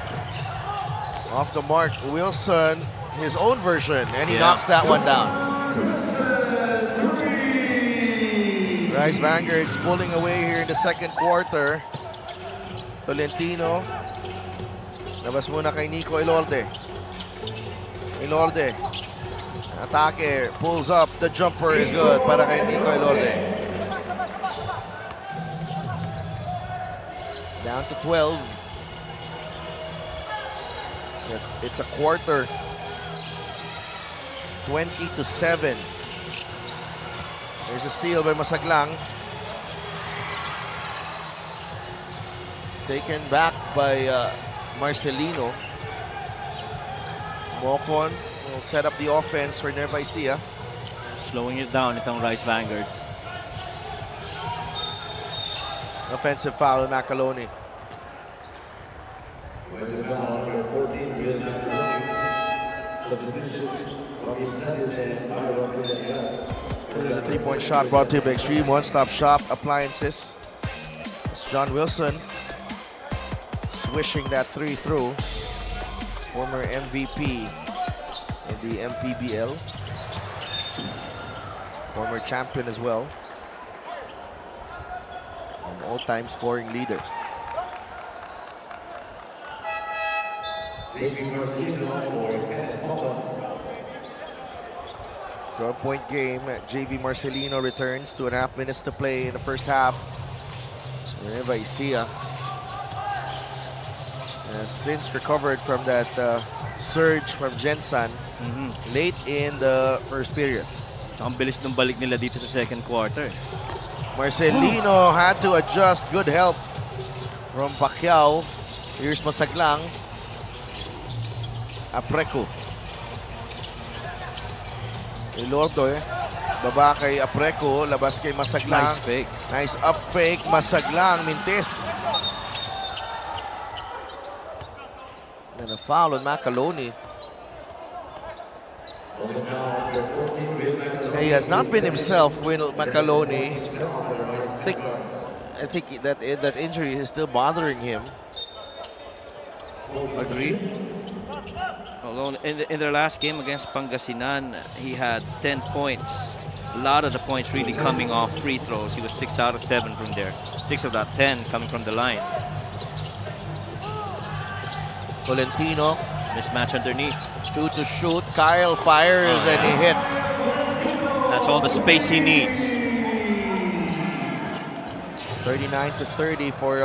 Off the mark, Wilson, his own version, and he knocks that one down. Rice Vanguards pulling away here in the second quarter. Tolentino. Labas muna kay Nico Ilorde. Ilorde. Atake, pulls up. The jumper is good para kay Nico Ilorde. Down to 12. It's a quarter. 20-7. There's a steal by Masaglang. Taken back by Marcelino. Mocon will set up the offense for Nueva Ecija. Slowing it down itong Rice Vanguards. Offensive foul on Macaloni. There's a three-point shot brought to you by Extreme One-Stop Shop Appliances. It's John Wilson swishing that three through. Former MVP in the MPBL. Former champion as well. An all-time scoring leader. 12-point game. JV Marcelino returns, 2.5 minutes to play in the first half. Nueva Ecija has since recovered from that surge from Gensan late in the first period. Ang bilis ng balik nila dito sa second quarter. Marcelino had to adjust. Good help from Pacquiao. Here's Masaglang. Apreco. Ilordo baba kay Apreco, labas kay Masaglang. Nice fake. Nice up fake, Masaglang, mintis. And a foul on Macaloni. He has not been himself, Will Macaloni. I think that injury is still bothering him. Agree. Although in their last game against Pangasinan, he had 10 points. A lot of the points really coming off free throws. He was 6 out of 7 from there. 6 of that 10 coming from the line. Tolentino, Mismatch underneath. 2 to shoot. Kyle fires and he hits. That's all the space he needs. 39-30 for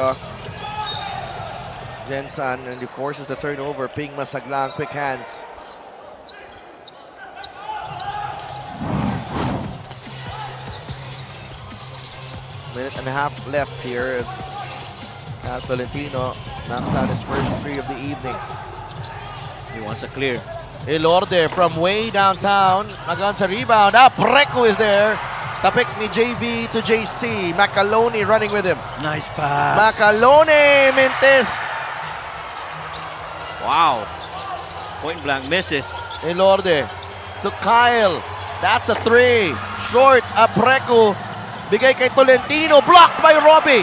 Gensan, and he forces the turnover. Ping Masaglang, quick hands. Minute and a half left here. It's Tolentino knocks out his first 3 of the evening. He wants a clear. Ilorde from way downtown. Nagan sa rebound. Preco is there. Tapik ni JV to JC. Macaloni running with him. Nice pass. Macaloni, mintis. Wow. Point blank misses. Ilorde to Kyle. That's a 3. Short, Apreco. Bigay kay Tolentino. Blocked by Robbie.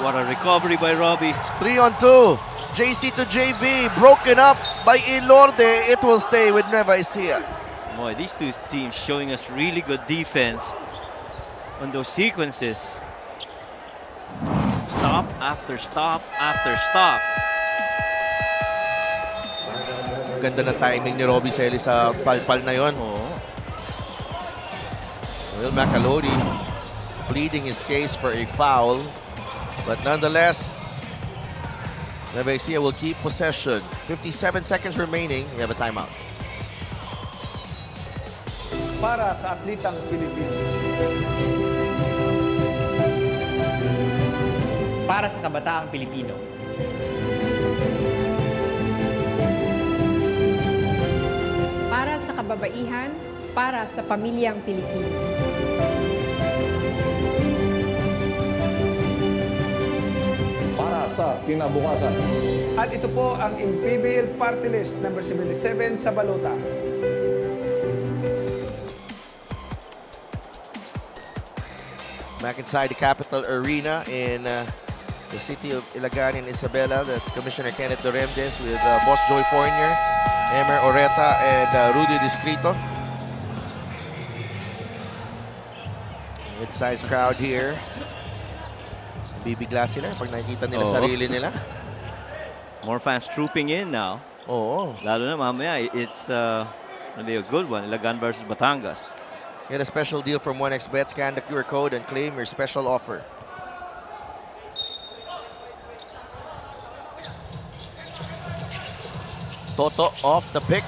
What a recovery by Robbie. 3 on 2. JC to JV. Broken up by Ilorde. It will stay with Nueva Ecija. Boy, these two teams showing us really good defense on those sequences. Stop after stop after stop. Ganda ng timing ni Robbie Selly sa palpal na yon. Oh. Will Macaloni pleading his case for a foul. But nonetheless, Nueva Ecija will keep possession. 57 seconds remaining. We have a timeout. Para sa atletang Pilipino. Para sa kabataang Pilipino. Para sa kababaihan, para sa pamilyang Pilipino. Para sa kinabukasan. At ito po ang MPBL Party List number 77 sa balota. Back inside the Capital Arena in the city of Ilagan and Isabela. That's Commissioner Kenneth Doremdes with Boss Joy Fournier, Emer Oreta, and Rudy Distrito. Mid-sized crowd here. Bibigla sila pag nakikita nila sarili nila. More fans trooping in now. Oo. Lalo na mamaya, it's gonna be a good one. Ilagan versus Batangas. Get a special deal from 1xBet. Scan the QR code and claim your special offer. Toto off the pick.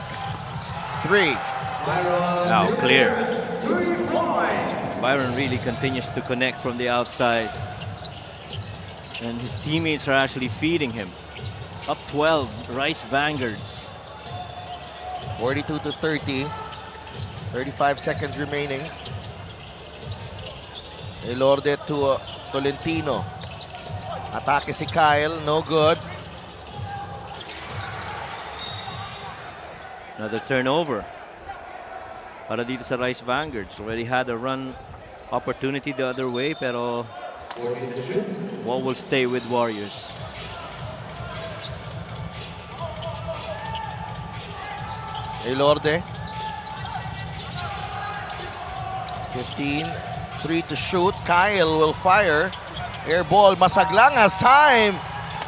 3. Now clear. Byron really continues to connect from the outside. And his teammates are actually feeding him. Up 12, Rice Vanguards. 42-30. 35 seconds remaining. Ilorde to Tolentino. Atake si Kyle, no good. Another turnover. Para dito sa Rice Vanguards. Already had a run opportunity the other way, pero what will stay with Warriors? Ilorde. 15, 3 to shoot. Kyle will fire. Air ball. Masaglang has time.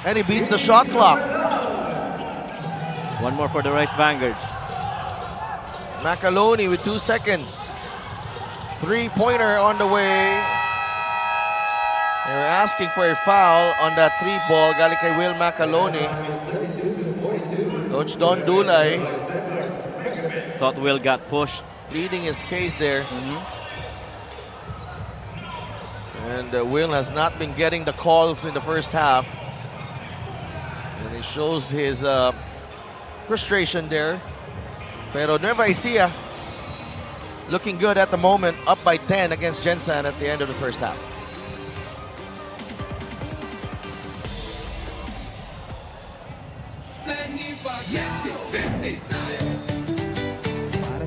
And he beats the shot clock. One more for the Rice Vanguards. Macaloni with 2 seconds. Three-pointer on the way. They were asking for a foul on that 3-ball. Galing kay Will Macaloni. Coach Don Dulay Thought Will got pushed. pleading his case there. And Will has not been getting the calls in the first half. And he shows his frustration there. Pero Nueva Ecija looking good at the moment, up by 10 against Gensan at the end of the first half.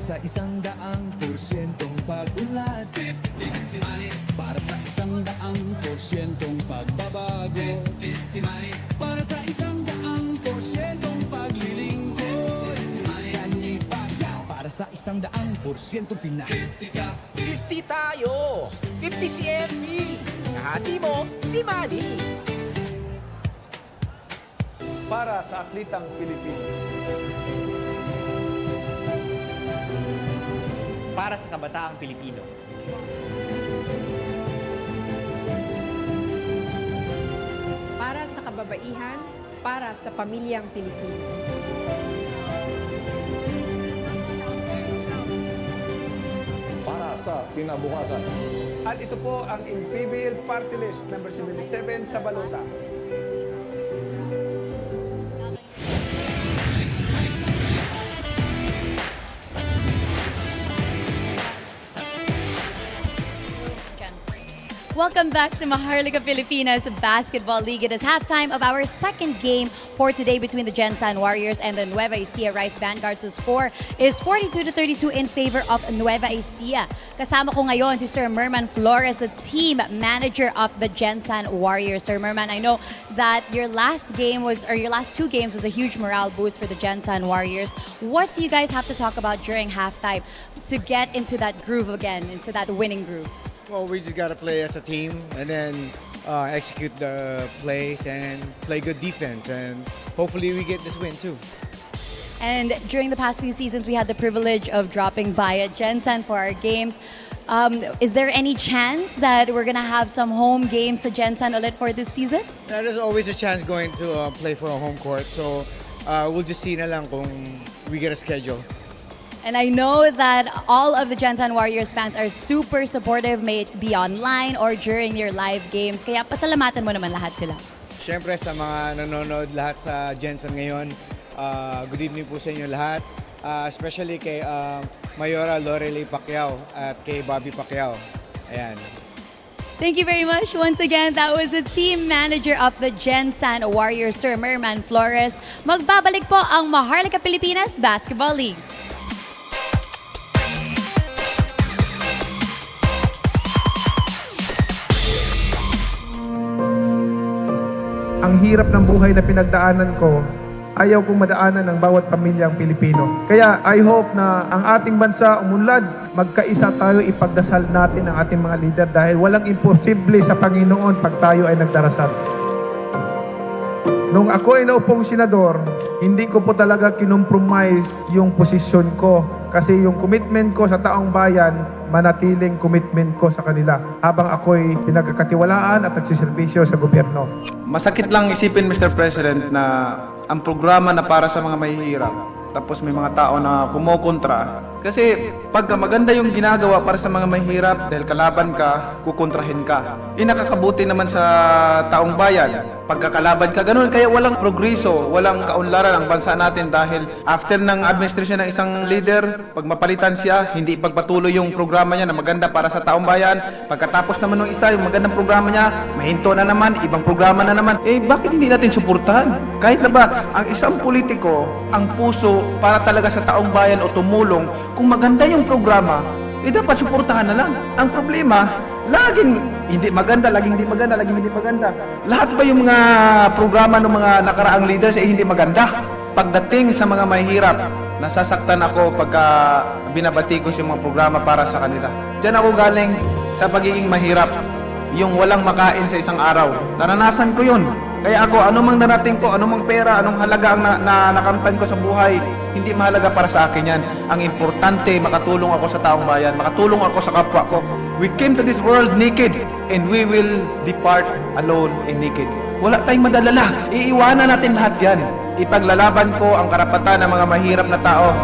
Para sa 100%'ong pag-unlad, 50 si Manny. Para sa 100%'ong pagbabago, 50 si Manny. Para sa 100%'ong paglilingkod, 50 si Manny. Para sa 100%'ong Pinas, 50 tayo! 50 si MB! Kahati mo, si Manny! Para sa atlitang Pilipino. Para sa kabataang Pilipino. Para sa kababaihan, para sa pamilyang Pilipino. Para sa kinabukasan. At ito po ang MPBL Party List number 77 sa balota. Welcome back to Maharlika Pilipinas Basketball League. It is halftime of our second game for today between the Gensan Warriors and the Nueva Ecija Rice Vanguards. The score is 42-32 in favor of Nueva Ecija. Kasama ko ngayon si Sir Merman Flores, the team manager of the Gensan Warriors. Sir Merman, I know that your last two games was a huge morale boost for the Gensan Warriors. What do you guys have to talk about during halftime to get into that groove again, into that winning groove? Well, we just got to play as a team and then execute the plays and play good defense. And hopefully we get this win too. And during the past few seasons, we had the privilege of dropping by at Gensan for our games. Is there any chance that we're going to have some home games at Gensan ulit for this season? Yeah, there's always a chance going to play for a home court. So we'll just see na lang kung we get a schedule. And I know that all of the Gensan Warriors fans are super supportive, may it be online or during your live games. Kaya pasalamatan mo naman lahat sila. Siyempre sa mga nanonood lahat sa Gensan ngayon, good evening po sa inyo lahat. Especially kay Mayora Lorelei Pacquiao at kay Bobby Pacquiao. Ayan. Thank you very much. Once again, that was the team manager of the Gensan Warriors, Sir Merman Flores. Magbabalik po ang Maharlika Pilipinas Basketball League. Ang hirap ng buhay na pinagdaanan ko, ayaw kong madaanan ng bawat pamilyang Pilipino. Kaya I hope na ang ating bansa umunlad, magkaisa tayo, ipagdasal natin ang ating mga leader dahil walang imposible sa Panginoon pag tayo ay nagdarasal. Nung ako ay naupong senador, hindi ko po talaga kinompromise yung posisyon ko kasi yung commitment ko sa taong bayan, manatiling commitment ko sa kanila habang ako'y pinagkakatiwalaan at nagsiservisyo sa gobyerno. Masakit lang isipin, Mr. President, na ang programa na para sa mga mahihirap, tapos may mga tao na kumokontra. Kasi pagka maganda yung ginagawa para sa mga mahirap, dahil kalaban ka, kukontrahin ka. Nakakabuti naman sa taong bayan. Pagkakalaban ka, ganun. Kaya walang progreso, walang kaunlaran ang bansa natin dahil after ng administration ng isang leader, pag mapalitan siya, hindi ipagpatuloy yung programa niya na maganda para sa taong bayan. Pagkatapos naman ng isa, yung magandang programa niya, mahinto na naman, ibang programa na naman. Bakit hindi natin suportahan? Kahit na ba, ang isang politiko, ang puso para talaga sa taong bayan o tumulong, kung maganda yung programa, dapat suportahan na lang. Ang problema, laging hindi maganda, laging hindi maganda, laging hindi maganda. Lahat ba yung mga programa ng mga nakaraang leaders ay hindi maganda? Pagdating sa mga mahihirap, nasasaktan ako pagka binabatikos yung mga programa para sa kanila. Diyan ako galing sa pagiging mahirap. Yung walang makain sa isang araw. Naranasan ko yun. Kaya ako, anumang darating ko, anumang pera, anong halaga ang nakamtan ko sa buhay, hindi mahalaga para sa akin yan. Ang importante, makatulong ako sa taong bayan, makatulong ako sa kapwa ko. We came to this world naked, and we will depart alone and naked. Wala tayong madalala. Iiwanan natin lahat yan. Ipaglalaban ko ang karapatan ng mga mahirap na tao.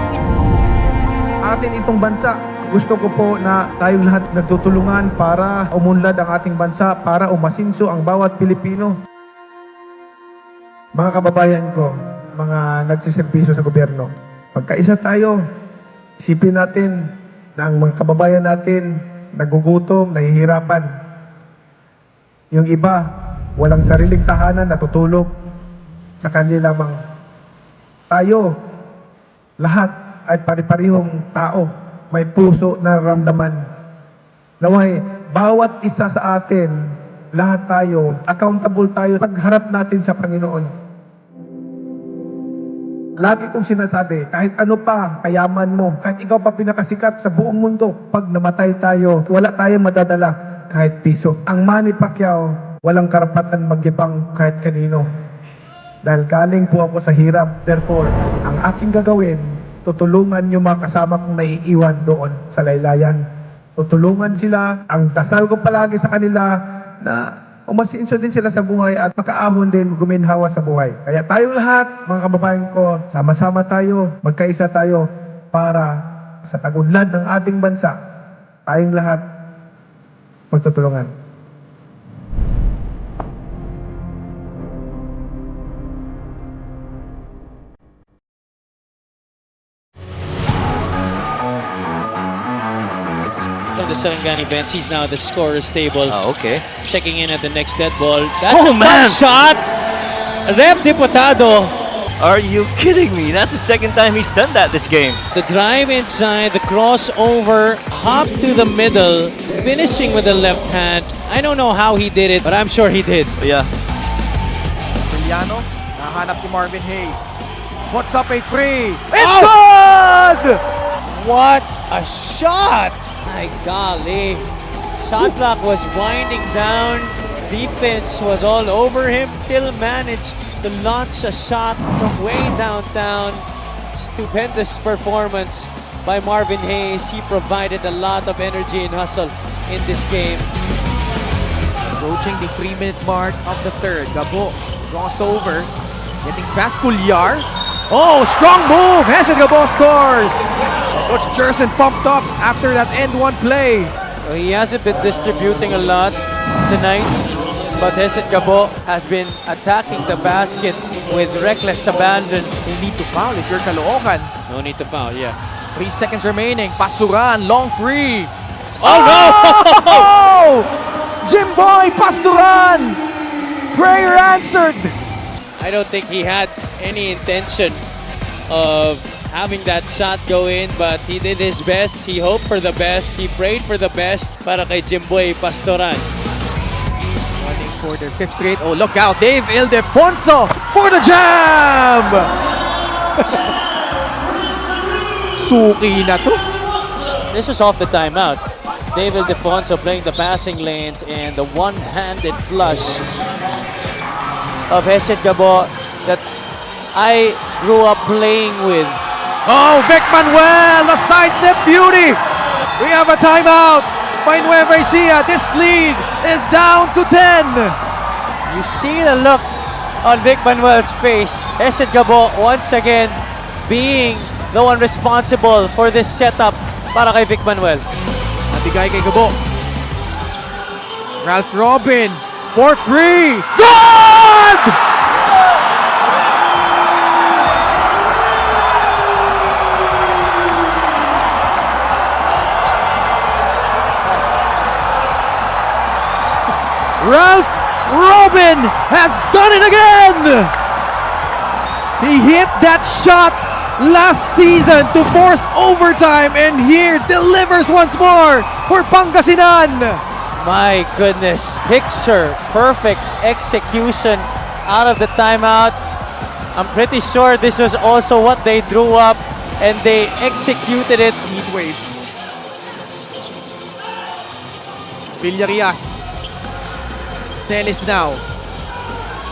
Atin itong bansa, gusto ko po na tayong lahat nagtutulungan para umunlad ang ating bansa, para umasinso ang bawat Pilipino. Mga kababayan ko, mga nagsiservisyo sa gobyerno, magkaisa tayo. Isipin natin na ang mga kababayan natin nagugutom, nahihirapan. Yung iba, walang sariling tahanan, natutulog sa kanila lamang. Tayo, lahat ay pari-parihong tao, may puso na ramdaman. Naway, bawat isa sa atin, lahat tayo, accountable tayo pagharap natin sa Panginoon. Lagi kong sinasabi, kahit ano pa, kayaman mo, kahit ikaw pa pinakasikat sa buong mundo, pag namatay tayo, wala tayong madadala kahit piso. Ang Manny Pacquiao, walang karapatan magyabang kahit kanino. Dahil galing po ako sa hirap. Therefore, ang aking gagawin, tutulungan yung mga kasama kong naiiwan doon sa laylayan. Tutulungan sila. Ang dasal ko palagi sa kanila na umasinso din sila sa buhay at makaahon din, guminhawa sa buhay. Kaya tayong lahat, mga kababayan ko, sama-sama tayo, magkaisa tayo para sa tagunlad ng ating bansa, tayong lahat magtutulungan. From the Sarangani bench, he's now at the scorer's table. Ah, okay. Checking in at the next dead ball. That's Oh, a man! tough shot! Rep Diputado. Are you kidding me? That's the second time he's done that this game. The drive inside, the crossover, hop to the middle, finishing with the left hand. I don't know how he did it, but I'm sure he did. Yeah. Juliano, nahanap si Marvin Hayes. Puts up a free. It's Oh! good! What a shot! My golly. Shot clock was winding down. Defense was all over him. Still managed to launch a shot from way downtown. Stupendous performance by Marvin Hayes. He provided a lot of energy and hustle in this game. Approaching the 3-minute mark of the third. Gabo, crossover. Getting past Culyar. Oh, strong move! Hesed Gabo scores! Coach Gerson pumped up after that end one play. So he hasn't been distributing a lot tonight, but Hesed Gabo has been attacking the basket with reckless abandon. You need to foul if you're Caloocan. No need to foul, yeah. 3 seconds remaining. Pasuran, long free. Oh no! Jimboy Pasturan! Prayer answered! I don't think he had any intention of having that shot go in, but he did his best. He hoped for the best. He prayed for the best para kay Jimboy Pastoran. Running for their 5th straight. Oh, look out. Dave Ildefonso for the jam! Suki na to. This was off the timeout. Dave Ildefonso playing the passing lanes and the one-handed flush of Hesed Gabo that I grew up playing with. Oh, Vic Manuel, the sidestep beauty. We have a timeout by Nueva Ecija. This lead is down to 10. You see the look on Vic Manuel's face. Hesed Gabo once again being the one responsible for this setup para kay Vic Manuel. Nabigay kay Gabo. Ralph Robin for 3. Good! Ralph Robin has done it again! He hit that shot last season to force overtime and here delivers once more for Pangasinan! My goodness, picture perfect execution out of the timeout. I'm pretty sure this was also what they drew up and they executed it. Heat waves. Villarias. Celis now.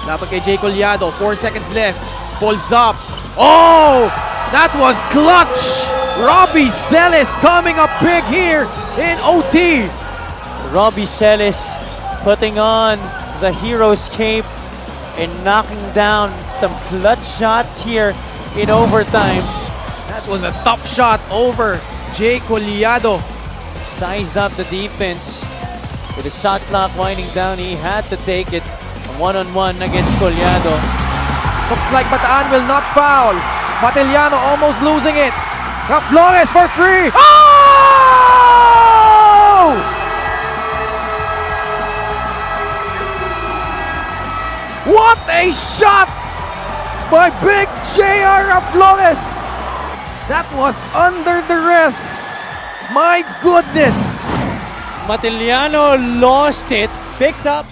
Dapat kay Jay Collado. 4 seconds left. Pulls up. Oh! That was clutch! Robbie Celis coming up big here in OT. Robbie Celis putting on the hero's cape and knocking down some clutch shots here in overtime. That was a tough shot over Jay Collado. Sized up the defense. With the shot clock winding down, he had to take it one-on-one against Collado. Looks like Bataan will not foul. Matiliano almost losing it. Now Flores for free. Oh! What a shot by Big J.R. Flores. That was under the rest. My goodness. Matiliano lost it. Picked up.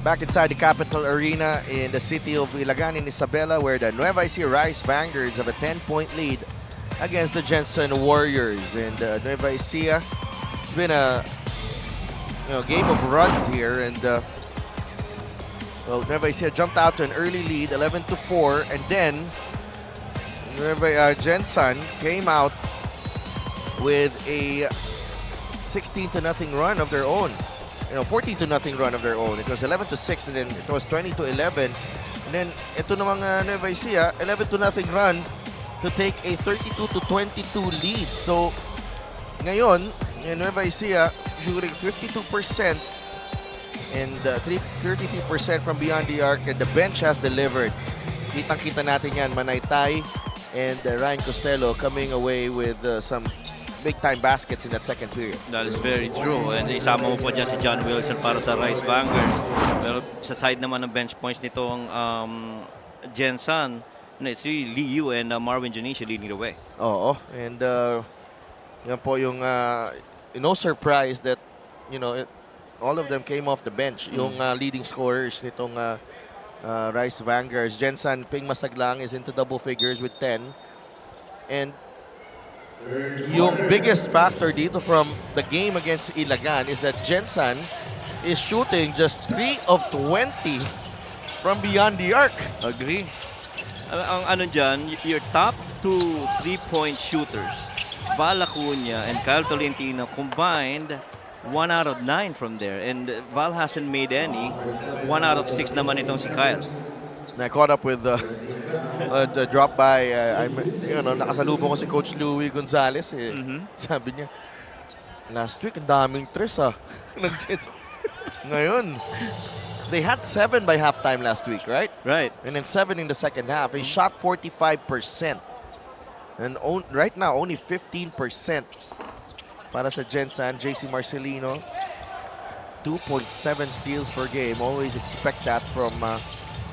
Back inside the Capital Arena in the city of Ilagan in Isabela, where the Nueva Ecija Rice Vanguards have a 10-point lead against the Gensan Warriors. And Nueva Ecija, it's been a game of runs here, and Nueva Ecija jumped out to an early lead, 11-4, and then Gensan came out with a 16-0 run of their own. 14-0 run of their own. It was 11-6, and then it was 20-11. And then ito namang Nueva Ecija, 11-0 run to take a 32-22 lead. So ngayon, Nueva Ecija shooting 52% and 33% from beyond the arc, and the bench has delivered. Kitang-kita natin yan, Manaytay and Ryan Costello coming away with some big-time baskets in that second period. That is very true. And isama mo po dyan si John Wilson para sa Rice Vanguards. Pero sa side naman ng bench points nitong Gensan, si Liu and Marvin Janicia leading the way. Oo. And yan po yung no surprise that all of them came off the bench. Yung leading scorers nitong Rice Vanguards. Gensan Ping Masaglang is into double figures with 10. And yung biggest factor dito from the game against Ilagan is that Gensan is shooting just 3 of 20 from beyond the arc. Agree. Ang ano dyan, your top 2 3-point shooters, Val Acuña and Kyle Tolentino combined 1 out of 9 from there. And Val hasn't made any. 1 out of 6 naman itong si Kyle. I caught up with the drop by, nakasalubong ko si Coach Louie Gonzalez. Sabi niya, last week, ang daming tres Ngayon, they had 7 by halftime last week, right? Right. And then 7 in the second half. He shot 45%. And right now, only 15% para sa Gensan. JC Marcelino, 2.7 steals per game. Always expect that from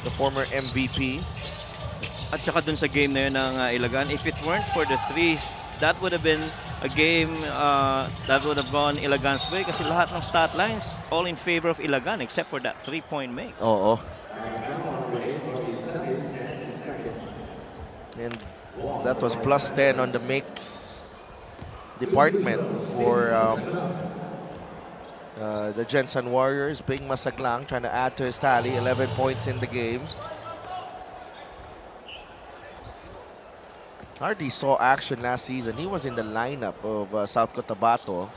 the former MVP. At saka dun sa game na yun ng Ilagan, if it weren't for the threes, that would have been a game that would have gone Ilagan's way kasi lahat ng stat lines all in favor of Ilagan except for that 3-point make. Oo. And that was plus 10 on the makes department for the Gensan Warriors. Bing Masaglang trying to add to his tally, 11 points in the game. Hardly saw action last season. He was in the lineup of South Cotabato.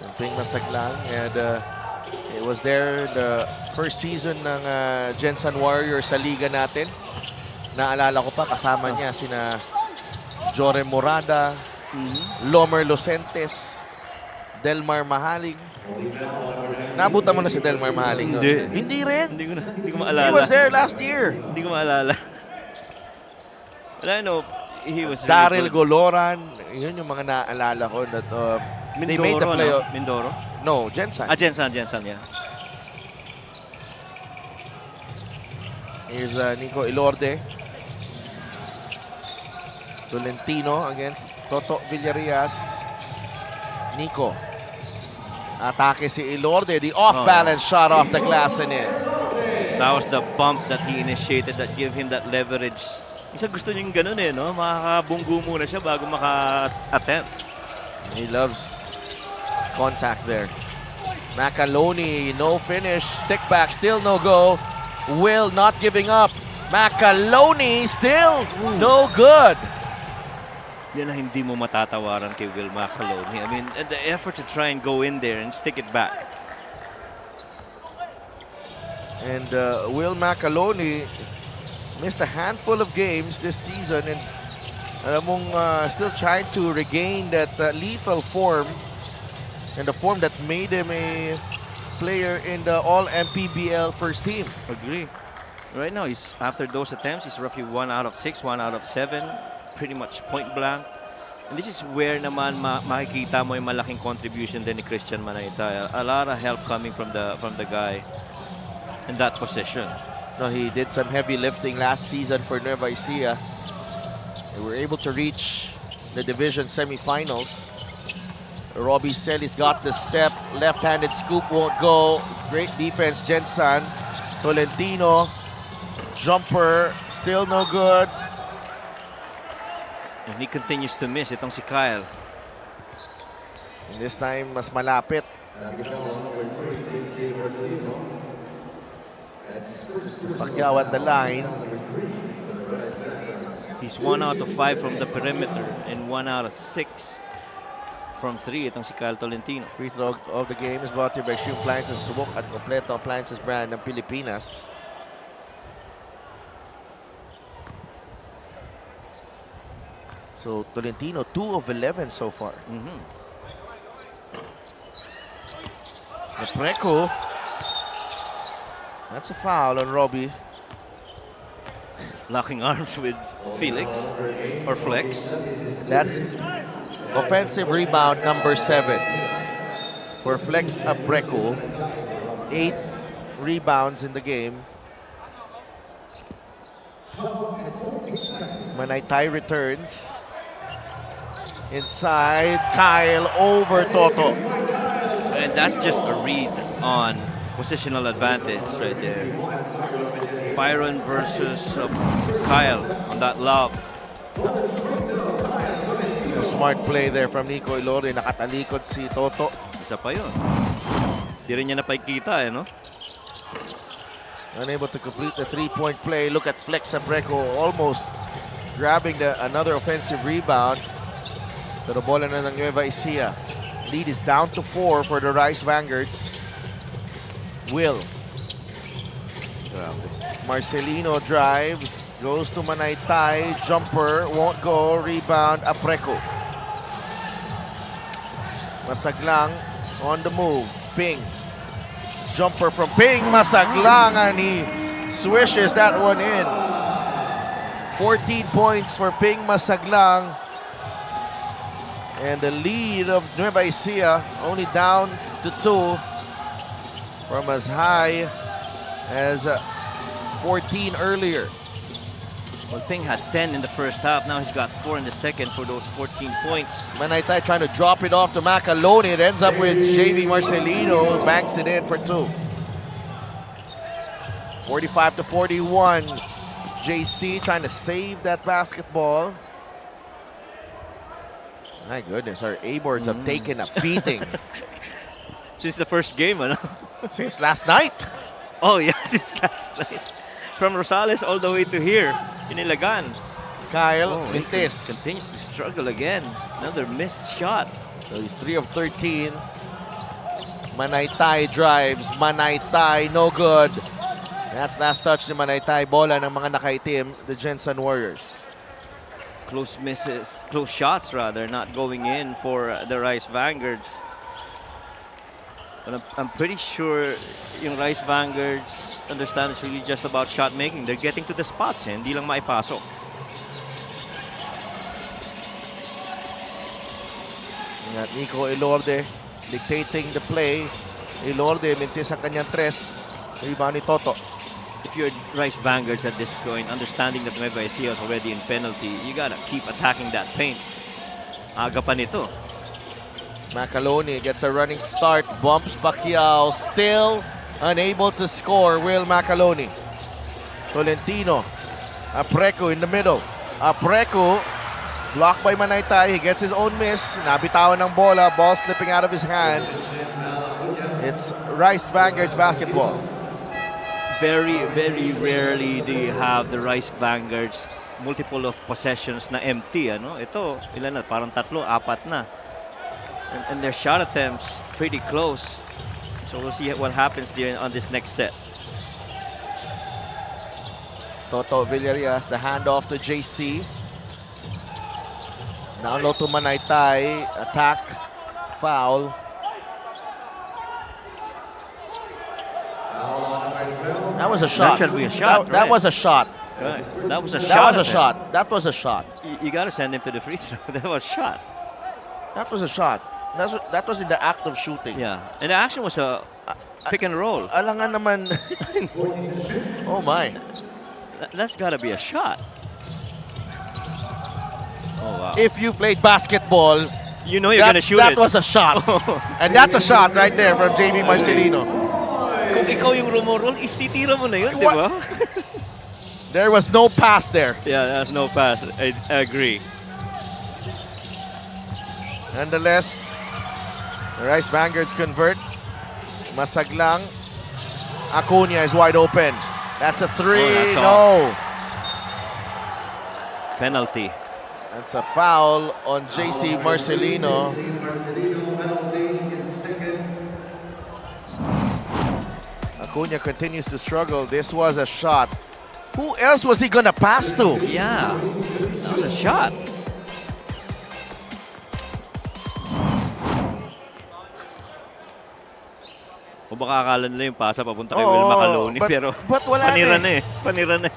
And Bing Masaglang, and it was there the first season ng Gensan Warriors sa liga natin. Naalala ko pa, kasama niya sina Jorem Morada, Lomer Locentes, Delmar Mahaling. Nabutan mo na si Delmar Mahaling? Hindi. Hindi rin? Hindi ko maalala. He was there last year. Hindi ko maalala. But I know he was Daryl really good. Goloran. Yun yung mga naalala ko that they made the Mindoro, playoff. no? Mindoro? No, Gensan. Gensan, yeah. Here's Nico Ilorde. Tolentino against Toto Villarias. Nico. Atake si Ilorde. The off-balance shot off the glass and in. That was the bump that he initiated that gave him that leverage. Isa gusto niyang ganun no? Makakabunggo muna siya bago maka-attempt. He loves contact there. Macaloni, no finish. Stick back, still no go. Will not giving up. Macaloni still no good. Yan na hindi mo matatawaran kay Will Macaloni. I mean, and the effort to try and go in there and stick it back. And Will Macaloni missed a handful of games this season, and alam mong still trying to regain that lethal form and the form that made him a player in the all MPBL first team. Agree. Right now, he's after those attempts, he's roughly 1 out of 6, 1 out of 7, pretty much point blank. And this is where naman makikita mo yung malaking contribution din ni Christian Manaytay. A lot of help coming from the guy in that position. No, he did some heavy lifting last season for Nueva Ecija. They were able to reach the division semifinals. Robbie Celis got the step, left-handed scoop won't go. Great defense, Gensan. Tolentino, jumper, still no good. And he continues to miss itong si Kyle. And this time, mas malapit. Pacquiao at the line. He's 1 out of 5 from the perimeter and 1 out of 6 from 3. Itong si Kyle Tolentino. Free throw of the game is brought to you by Extreme Appliances Subok at Kompleto Appliances brand ng Pilipinas. So Tolentino 2 of 11 so far. Preco. That's a foul on Robbie. Locking arms with Felix or Flex. That's offensive rebound number 7 for Flex Apreco. 8 rebounds in the game. Manaytay returns. Inside, Kyle over Toto. And that's just a read on positional advantage right there. Byron versus Kyle on that lob. A smart play there from Nico Ilori. Nakatalikod si Toto. Isa pa yun. Di rin niya napakita no? Unable to complete the three-point play. Look at Flex Apreco almost grabbing another offensive rebound. Pero bola na ng Nueva Ecija. Lead is down to 4 for the Rice Vanguards. Will. Marcelino drives, goes to Manaytay, jumper, won't go, rebound, Apreco. Masaglang on the move, Ping. Jumper from Ping, Masaglang, and he swishes that one in. 14 points for Ping Masaglang. And the lead of Nueva Ecija only down to 2 from as high as 14 earlier. Well, Ping had 10 in the first half. Now he's got 4 in the second for those 14 points. Manaytay trying to drop it off to Macaloni. It ends up with JV Marcelino, who banks it in for 2. 45 to 41. JC trying to save that basketball. My goodness, our A-boards have taken a beating. Since the first game, ano? Since last night. Oh yeah, since last night. From Rosales all the way to here, in Ilagan. Kyle he Mintis continues to struggle again. Another missed shot. So he's 3 of 13. Manaytay drives. Manaytay, no good. That's last touch ni Manaytay. Bola ng mga nakaitim, the Gensan Warriors. Close misses, close shots rather, not going in for the Rice Vanguards. But I'm pretty sure yung Rice Vanguards understand it's really just about shot making. They're getting to the spots, hindi lang maipasok. At Nico Ilorde dictating the play. Ilorde mintis ang kanyang 3. Rebound ni Toto. If you're Rice Vanguards at this point, understanding that Nueva Ecija is already in penalty, you gotta keep attacking that paint. Aga pa nito. Macaloni gets a running start, bumps Pacquiao, still unable to score. Will Macaloni. Tolentino. Apreco in the middle. Apreco blocked by Manaytay. He gets his own miss. Nabitawan ng bola. Ball slipping out of his hands. It's Rice Vanguards basketball. very, very rarely do you have the Rice Vanguards multiple of possessions na empty. Ano? Ito, ilan na? Parang 3, 4 na. And their shot attempts pretty close. So we'll see what happens there on this next set. Toto Villarias, the handoff to JC. Now low to Manaytay, attack, foul. That was a shot. That should be a shot. That was a shot. Right. That was a shot. That was a shot. That was a shot. You got to send him to the free throw. That was a shot. That was a shot. That was in the act of shooting. Yeah. And the action was a pick and roll. Alangan naman. Oh my. That's got to be a shot. Oh, wow. If you played basketball, you know you're going to shoot that it. That was a shot. And that's a shot right there from JV Marcelino. Kung ikaw yung rumorol, istitira mo na yun, di ba? There was no pass there. Yeah, there's no pass. I agree. Nonetheless, the Rice Vanguards convert. Masaglang. Acuna is wide open. That's a 3. that's no. Penalty. That's a foul on JC Marcelino. Acuna continues to struggle. This was a shot. Who else was he gonna pass to? Yeah, that was a shot. O baka akala nila yung pasa papunta kay Will Macaloni, pero wala panira na eh. Panira na.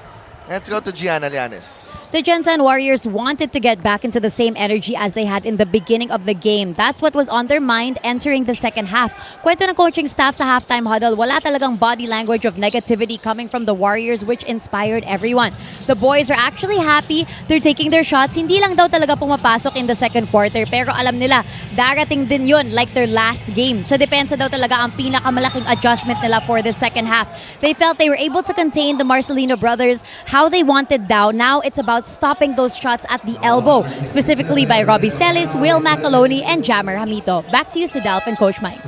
Let's go to Gianna Llanes. The Gensan Warriors wanted to get back into the same energy as they had in the beginning of the game. That's what was on their mind entering the second half. Kwento ng coaching staff sa halftime huddle, wala talagang body language of negativity coming from the Warriors, which inspired everyone. The boys are actually happy. They're taking their shots. Hindi lang daw talaga pumapasok in the second quarter, pero alam nila, darating din yun like their last game. Sa depensa daw talaga ang pinakamalaking adjustment nila for the second half. They felt they were able to contain the Marcelino brothers how they wanted daw. Now it's about stopping those shots at the elbow, specifically by Robbie Celis, Will Macaloni, and Jammer Hamito. Back to you, Sidalf and Coach Mike.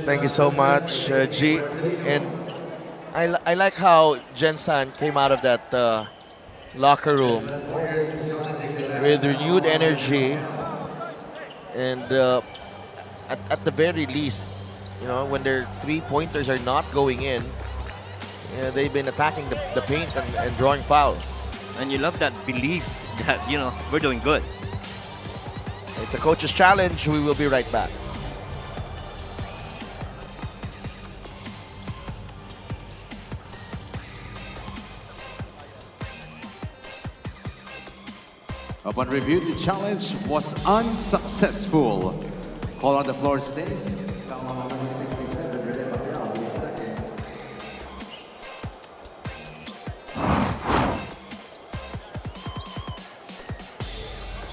Thank you so much, G. And I like how Gensan came out of that locker room with renewed energy, and at the very least, you know, when their 3-pointers are not going in, they've been attacking the paint and drawing fouls. And you love that belief that, you know, we're doing good. It's a coach's challenge. We will be right back. Upon review, the challenge was unsuccessful. Call on the floor stays.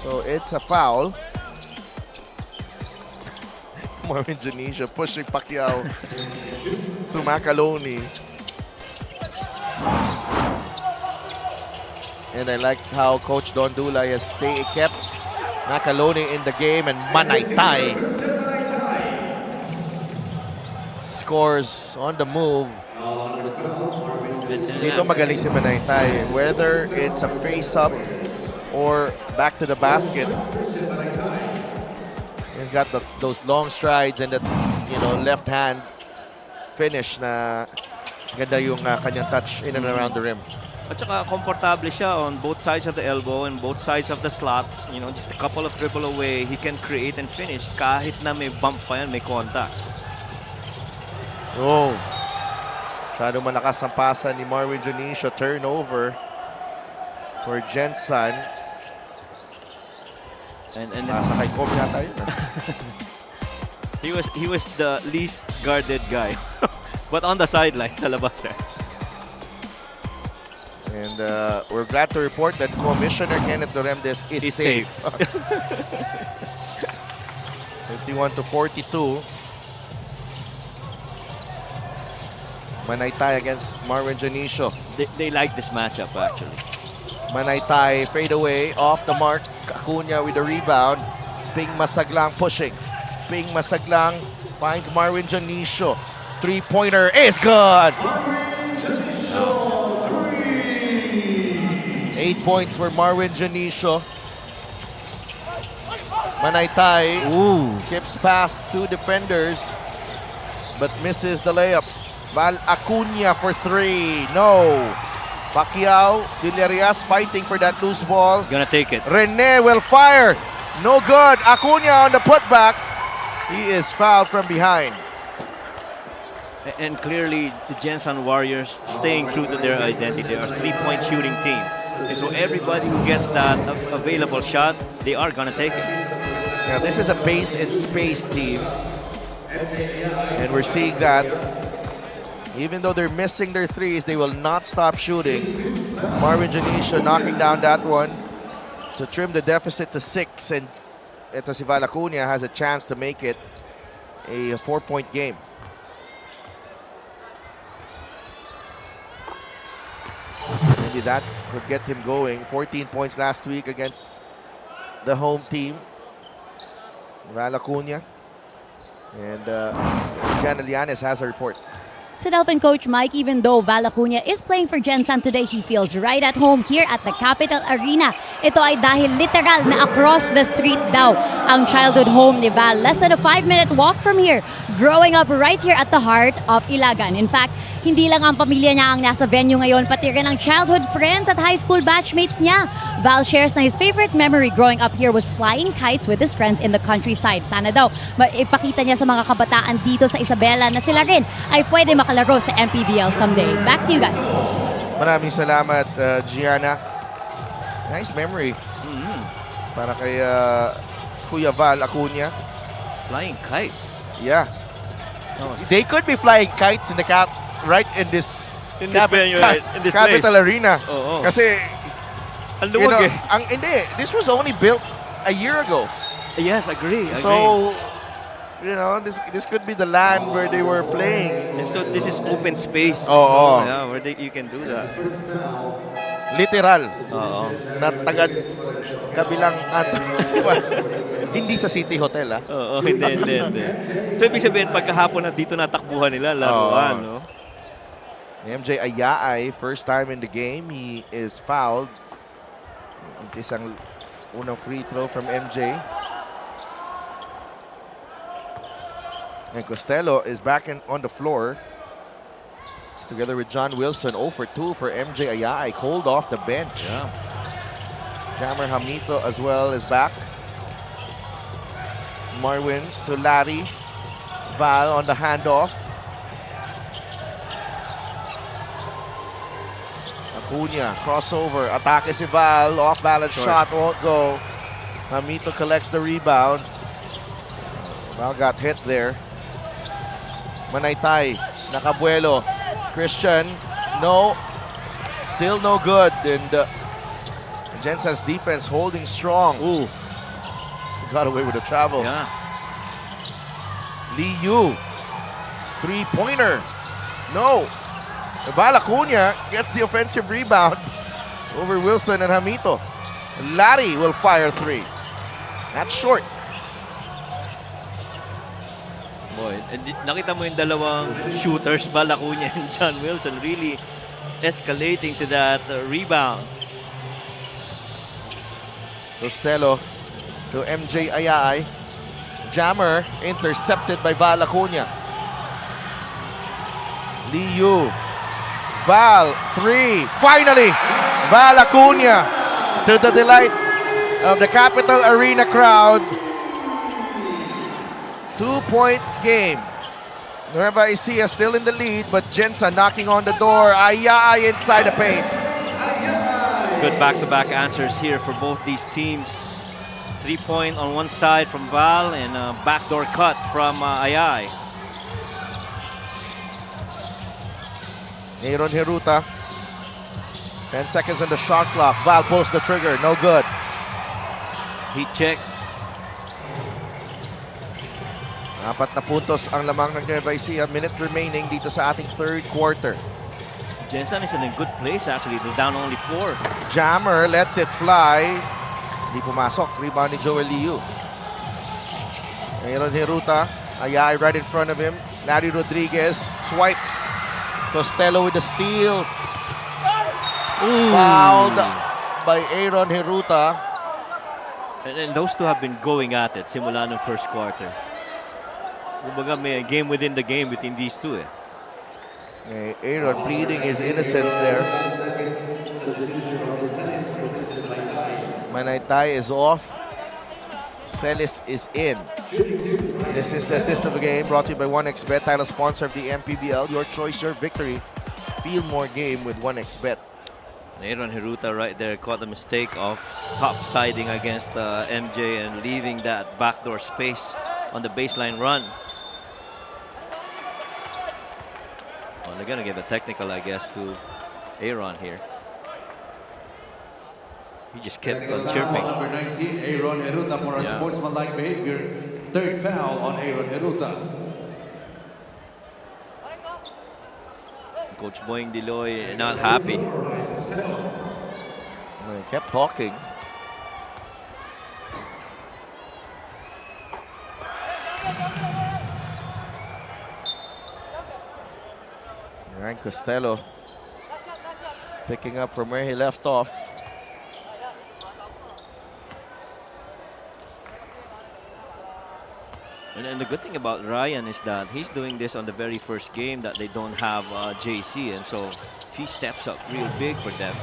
So it's a foul. Marvin Janisha pushing Pacquiao to Macaloni. And I like how Coach Don Dulay has kept Macaloni in the game, and Manaytay scores on the move. Dito magaling si Manaytay. Whether it's a face-up or back to the basket, he's got those long strides and that, you know, left hand finish na ganda yung kanyang touch in and around the rim. At saka komportable siya on both sides of the elbow and both sides of the slots. You know, just a couple of dribble away, he can create and finish kahit na may bump pa yan, may contact. Oh, masyado malakas ang pasa ni Marvin Junicio. Turnover for Gensan. And nasa kay Kobe yata yun. he was the least guarded guy. But on the sideline sa labas eh. And we're glad to report that Commissioner Kenneth Doremdes is safe. 51-42. Manaytay against Marvin Junicio. They like this matchup actually. Manaytay fade away off the mark. Acuna with the rebound. Ping Masaglang pushing. Ping Masaglang finds Marvin Junicio. Three-pointer is good. 8 points for Marwin Janicio. Manaytay skips past 2 defenders but misses the layup. Val Acuna for 3. No. Pacquiao, Villarias fighting for that loose ball. He's gonna take it. Rene will fire. No good. Acuna on the putback. He is fouled from behind. And clearly, the Gensan Warriors staying true to their identity. They are a 3-point shooting team. And so everybody who gets that available shot, they are gonna take it. Yeah, this is a pace and space team. And we're seeing that. Even though they're missing their threes, they will not stop shooting. Marvin Janicio knocking down that one to trim the deficit to 6. And ito si Val Acuna has a chance to make it a 4-point game. Maybe that could get him going. 14 points last week against the home team. Val Acuna. And Jana Lianes has a report. Sa Delphin Coach Mike, even though Val Acuna is playing for Gensan today, he feels right at home here at the Capital Arena. Ito ay dahil literal na across the street daw ang childhood home ni Val. Less than a 5-minute walk from here. Growing up right here at the heart of Ilagan. In fact, hindi lang ang pamilya niya ang nasa venue ngayon, pati rin ang childhood friends at high school batchmates niya. Val shares na his favorite memory growing up here was flying kites with his friends in the countryside. Sana daw maipakita niya sa mga kabataan dito sa Isabela na sila rin ay pwede makalaro sa MPBL someday. Back to you guys. Maraming salamat, Gianna. Nice memory. Para kay Kuya Val Acuna. Flying kites. Yeah. They could be flying kites in the right in this venue, right? In this Capital place. Arena. Oo. Kasi Ang luwag eh. hindi, this was only built a year ago. Yes, agree. So, this could be the land where they were playing. And so this is open space. Oo. Yeah, where you can do that. Literal. Oo. Na tagad kabilang hindi sa City Hotel, ah. Oo, hindi. So ibig sabihin, pagkahapon na dito natakbuhan nila, laruan, no? MJ Ayaay, first time in the game, he is fouled. It is ang unang free throw from MJ. And Costello is back on the floor. Together with John Wilson, 0 for 2 for MJ Ayaay, cold off the bench. Yeah. Jammer Hamito as well is back. Marwin to Larry. Val on the handoff. Acuna, crossover, atake si Val, off-balance shot, won't go. Hamito collects the rebound. Val got hit there. Manaytay, Nakabuelo, Christian, no, still no good. And Gensan's defense holding strong. Ooh. Got away with the travel. Yeah. Lee Yu, three-pointer, no. Val Acuna gets the offensive rebound over Wilson and Hamito. Larry will fire 3. That's short. Boy, nakita mo yung dalawang shooters, Val Acuna and John Wilson, really escalating to that rebound. Costello to MJ Ayaay. Jammer intercepted by Val Acuna. Lee Yu. Val, 3. Finally, Val Acuna, to the delight of the Capital Arena crowd. 2-point game. Nueva Ecija still in the lead, but Gensan knocking on the door. Ayaay inside the paint. Good back-to-back answers here for both these teams. 3-point on one side from Val and a backdoor cut from Ayaay. Aaron Hiruta. 10 seconds on the shot clock. Val pulls the trigger. No good. Heat check. 4 na puntos ang lamang ng Nueva Ecija. Minute remaining dito sa ating third quarter. Gensan is in a good place actually. They're down only 4. Jammer lets it fly. Di pumasok. Rebound ni Joel Liu. Aaron Hiruta. Ayaay right in front of him. Larry Rodriguez. Swipe. Costello with the steal. Ooh. Fouled by Aaron Hiruta. And those two have been going at it simula ng first quarter. Kumbaga may game within the game between these two. Aaron pleading his innocence there. Manaytay is off. Celis is in. This is the assist of the game brought to you by 1xBet, title sponsor of the MPBL. Your choice, your victory. Feel more game with 1xBet. Aaron Hiruta right there caught the mistake of top-siding against MJ and leaving that backdoor space on the baseline run. Well, they're gonna give a technical, I guess, to Aaron here. He just kept on chirping. Number 19, Aaron Hiruta for unsportsmanlike behavior. Third foul on Aaron Hiruta. Coach Boying Diloy not happy. He kept talking. Ryan Costello picking up from where he left off. And the good thing about Ryan is that he's doing this on the very first game that they don't have JC, and so if he steps up real big for them,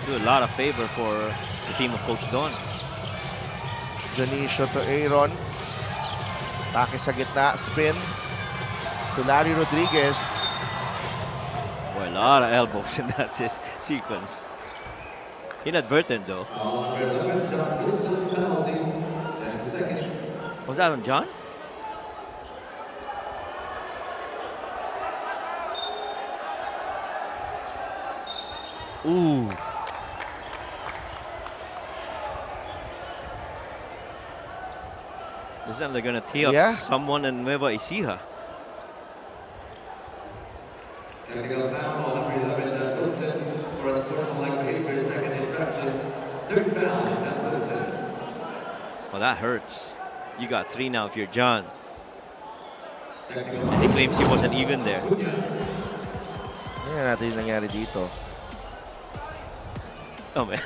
do a lot of favor for the team of Coach Don. Janicio to Aaron. Take sa gitna, spin to Larry Rodriguez. Boy, a lot of elbows in that sequence. Inadvertent though. Was that on John? Ooh. This time they're gonna tee up someone in Nueva Ecija. Well, that hurts. You got 3 now if you're John. And he claims he wasn't even there. Tingnan natin yung nangyari dito. Oh, man.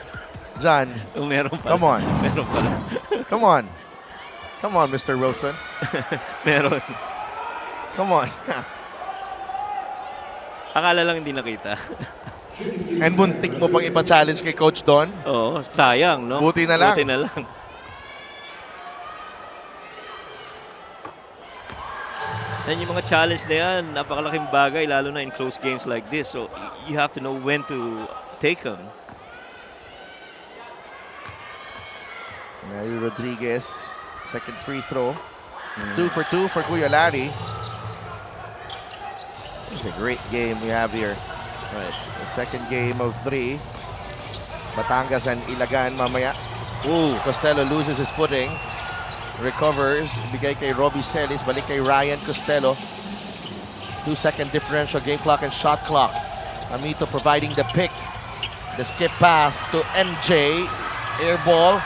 John, Oh, meron pala. come on. Meron pala. Come on. Come on, Mr. Wilson. Meron. Come on. Akala lang hindi nakita. And muntik mo pang ipa-challenge kay Coach Don. Oo, sayang, no? Buti na lang. Buti na lang. And yung mga challenge na yan, napakalaking bagay, lalo na in close games like this. So, you have to know when to take them. Larry Rodriguez, second free throw. 2 for 2 for Kuya Larry. It's a great game we have here. Right. The second game of 3. Batangas and Ilagan mamaya. Ooh. Costello loses his footing. Recovers. Bigay kay Robbie Celis. Balik kay Ryan Costello. 2-second differential. Game clock and shot clock. Amito providing the pick. The skip pass to MJ. Air ball.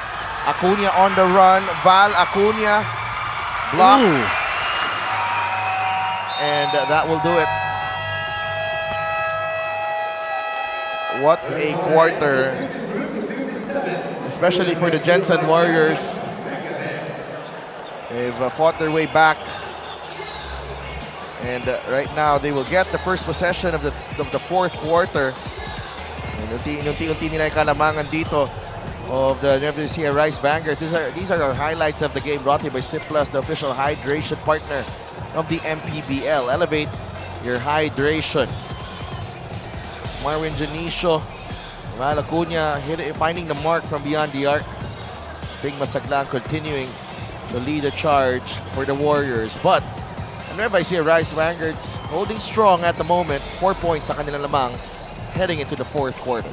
Acuna on the run. Val Acuna. Block. Ooh. And that will do it. What a quarter. Especially for the Gensan Warriors. They've fought their way back. And right now, they will get the first possession of the fourth quarter. And unti-unti nila yung kalamangan dito of the Nueva Ecija Rice Vanguards. These are our highlights of the game brought to you by Sip Plus, the official hydration partner of the MPBL. Elevate your hydration. Marwin Janicio, Val Acuna finding the mark from beyond the arc. Big Masaglang continuing to lead the charge for the Warriors. But Nueva Ecija Rice Vanguards holding strong at the moment. 4 points sa kanilang lamang heading into the fourth quarter.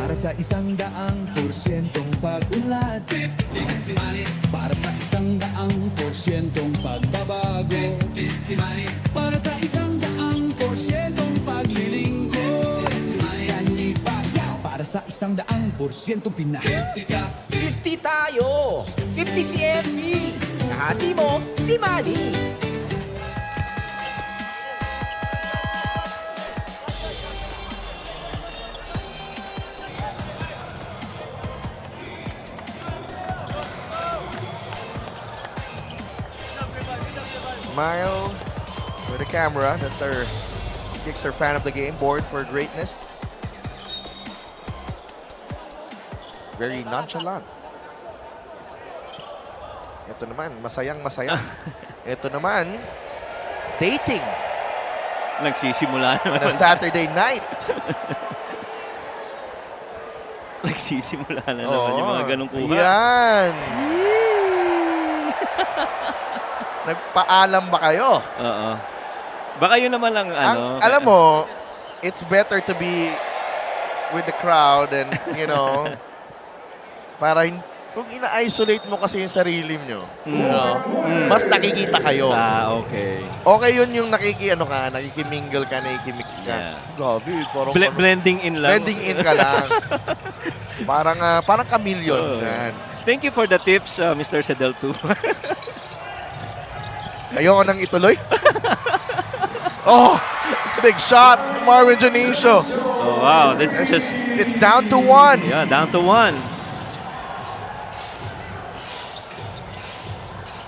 Para sa 100%'ong pag-unlad, 50 si Manny. Para sa 100%'ong pagbabago, 50 si Manny. Para sa 100%'ong paglilingkod, 50 si Manny. Para sa 100% Pinas, 50 tayo, 50 si MB. Kahati mo, si Manny. Smile with the camera. That's our Kicks our fan of the game. Board for greatness. Very nonchalant. Ito naman, masayang-masaya. Ito naman, dating. Nagsisimula On naman. a Saturday night. Nagsisimula na naman yung mga ganong kuha. Yan. Nagpaalam ba kayo? Oo. Baka yun naman lang ano. Alam mo, it's better to be with the crowd and, you know, para kung ina-isolate mo kasi yung sarili nyo, you know, mas nakikita kayo. Okay. Okay yun yung nakikimingle ka, nakikimix ka. Yeah. Grabe, parang Blending in lang. blending in ka lang. parang chameleon. Yan. Thank you for the tips, Mr. Sedel too. Ayoko nang ituloy. Oh, big shot, Marvin Janicio. Oh wow, this is just... It's down to 1. Yeah, down to 1.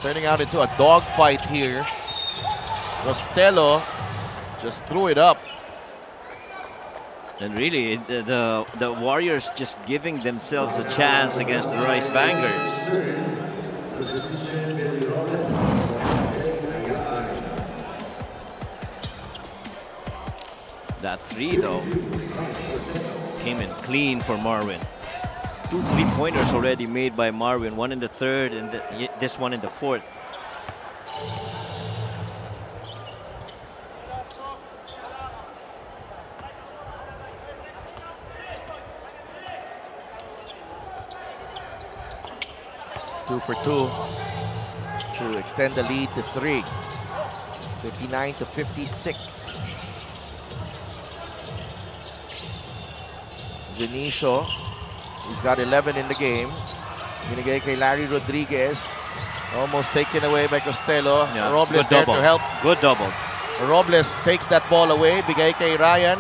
Turning out into a dogfight here. Costello just threw it up. And really, the Warriors just giving themselves a chance against the Rice Vanguards. That 3 though came in clean for Marvin. 2 3-pointers already made by Marvin. One in the third and this one in the fourth. Two for 2 to extend the lead to 3. 59 to 56. Janicio, he's got 11 in the game. Binigay kay Larry Rodriguez. Almost taken away by Costello. Yeah, Robles good there double. to help. Good double. Robles takes that ball away. Bigay kay Ryan.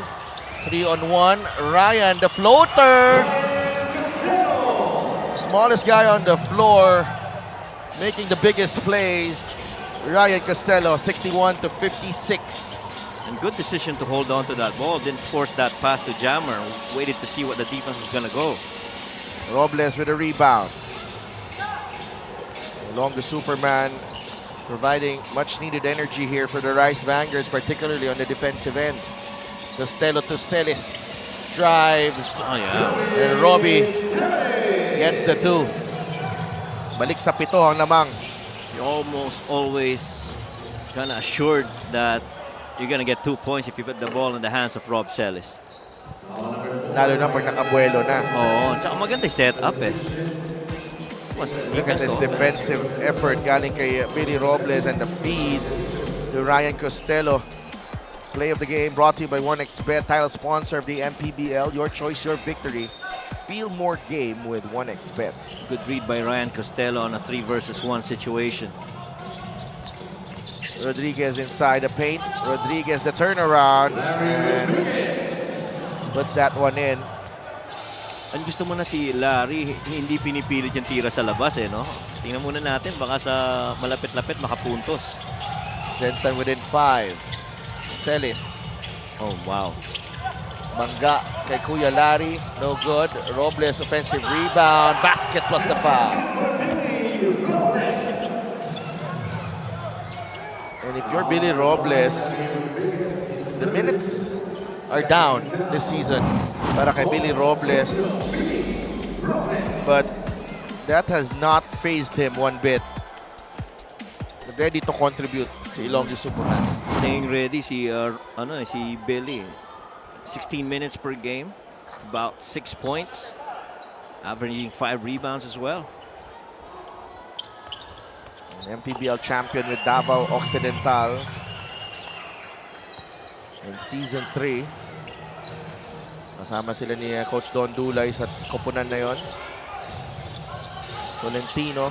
3-on-1. Ryan, the floater. Smallest guy on the floor. Making the biggest plays. Ryan Costello, 61 to 56. And good decision to hold on to that ball. Didn't force that pass to Jammer. Waited to see what the defense was going to go. Robles with a rebound. Along the Superman, providing much needed energy here for the Rice Vanguards, particularly on the defensive end. Costello to Celis. Drives. Oh, yeah. And Robbie gets the 2. Balik sa 7 ang lamang. You're almost always kind of assured that you're going to get 2 points if you put the ball in the hands of Rob Celis. Lalo na pag nakabuelo na. Oo, tsaka maganda yung setup eh. Look at this defensive effort galing kay Billy Robles and the feed to Ryan Costello. Play of the game brought to you by 1xBet, title sponsor of the MPBL. Your choice, your victory. Feel more game with 1xBet. Good read by Ryan Costello on a 3 versus 1 situation. Rodriguez inside the paint. Rodriguez the turnaround. And puts that one in. Ang gusto mo na si Larry, hindi pinipilit yung tira sa labas eh, no? Tingnan muna natin, baka sa malapit-lapit makapuntos. Gensan within 5. Celis. Oh, wow. Mangga kay Kuya Larry. No good. Robles offensive rebound. Basket plus the foul. And if you're Billy Robles, the minutes are down this season para kay Billy Robles. But that has not fazed him one bit. Ready to contribute si Ilonggo Superman. Staying ready si Billy. 16 minutes per game, about 6 points, averaging 5 rebounds as well. An MPBL champion with Davao Occidental in Season 3. Kasama sila ni Coach Don Dulay sa koponan na yon. Tolentino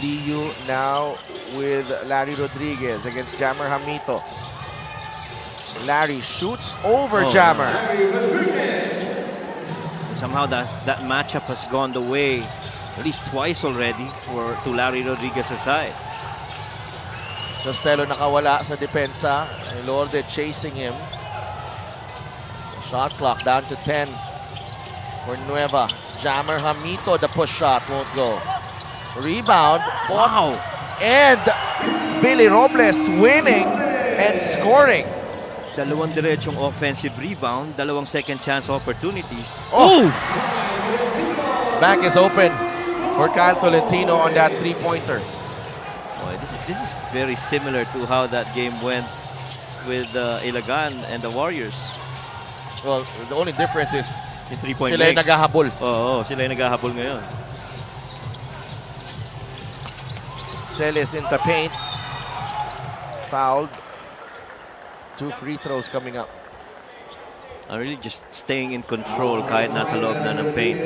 Liu now with Larry Rodriguez against Jammer Hamito. Larry shoots over Jammer. Somehow that matchup has gone the way at least twice already to Larry Rodriguez's side. Costello nakawala sa depensa. Lorde chasing him. Shot clock down to 10 for Nueva. Jammer Hamito, the push shot won't go. Rebound. Wow! And Billy Robles winning and scoring. Dalawang diretsong offensive rebound, dalawang second chance opportunities. Oh! Back is open for Kyle Tolentino on that three-pointer. Boy, this is very similar to how that game went with Ilagan and the Warriors. Well, the only difference is in 3-point sila yung legs. naghahabol. Oo, sila yung naghahabol ngayon. Celis in the paint. Fouled. 2 free throws coming up. I'm really just staying in control kahit nasa loob na ng paint.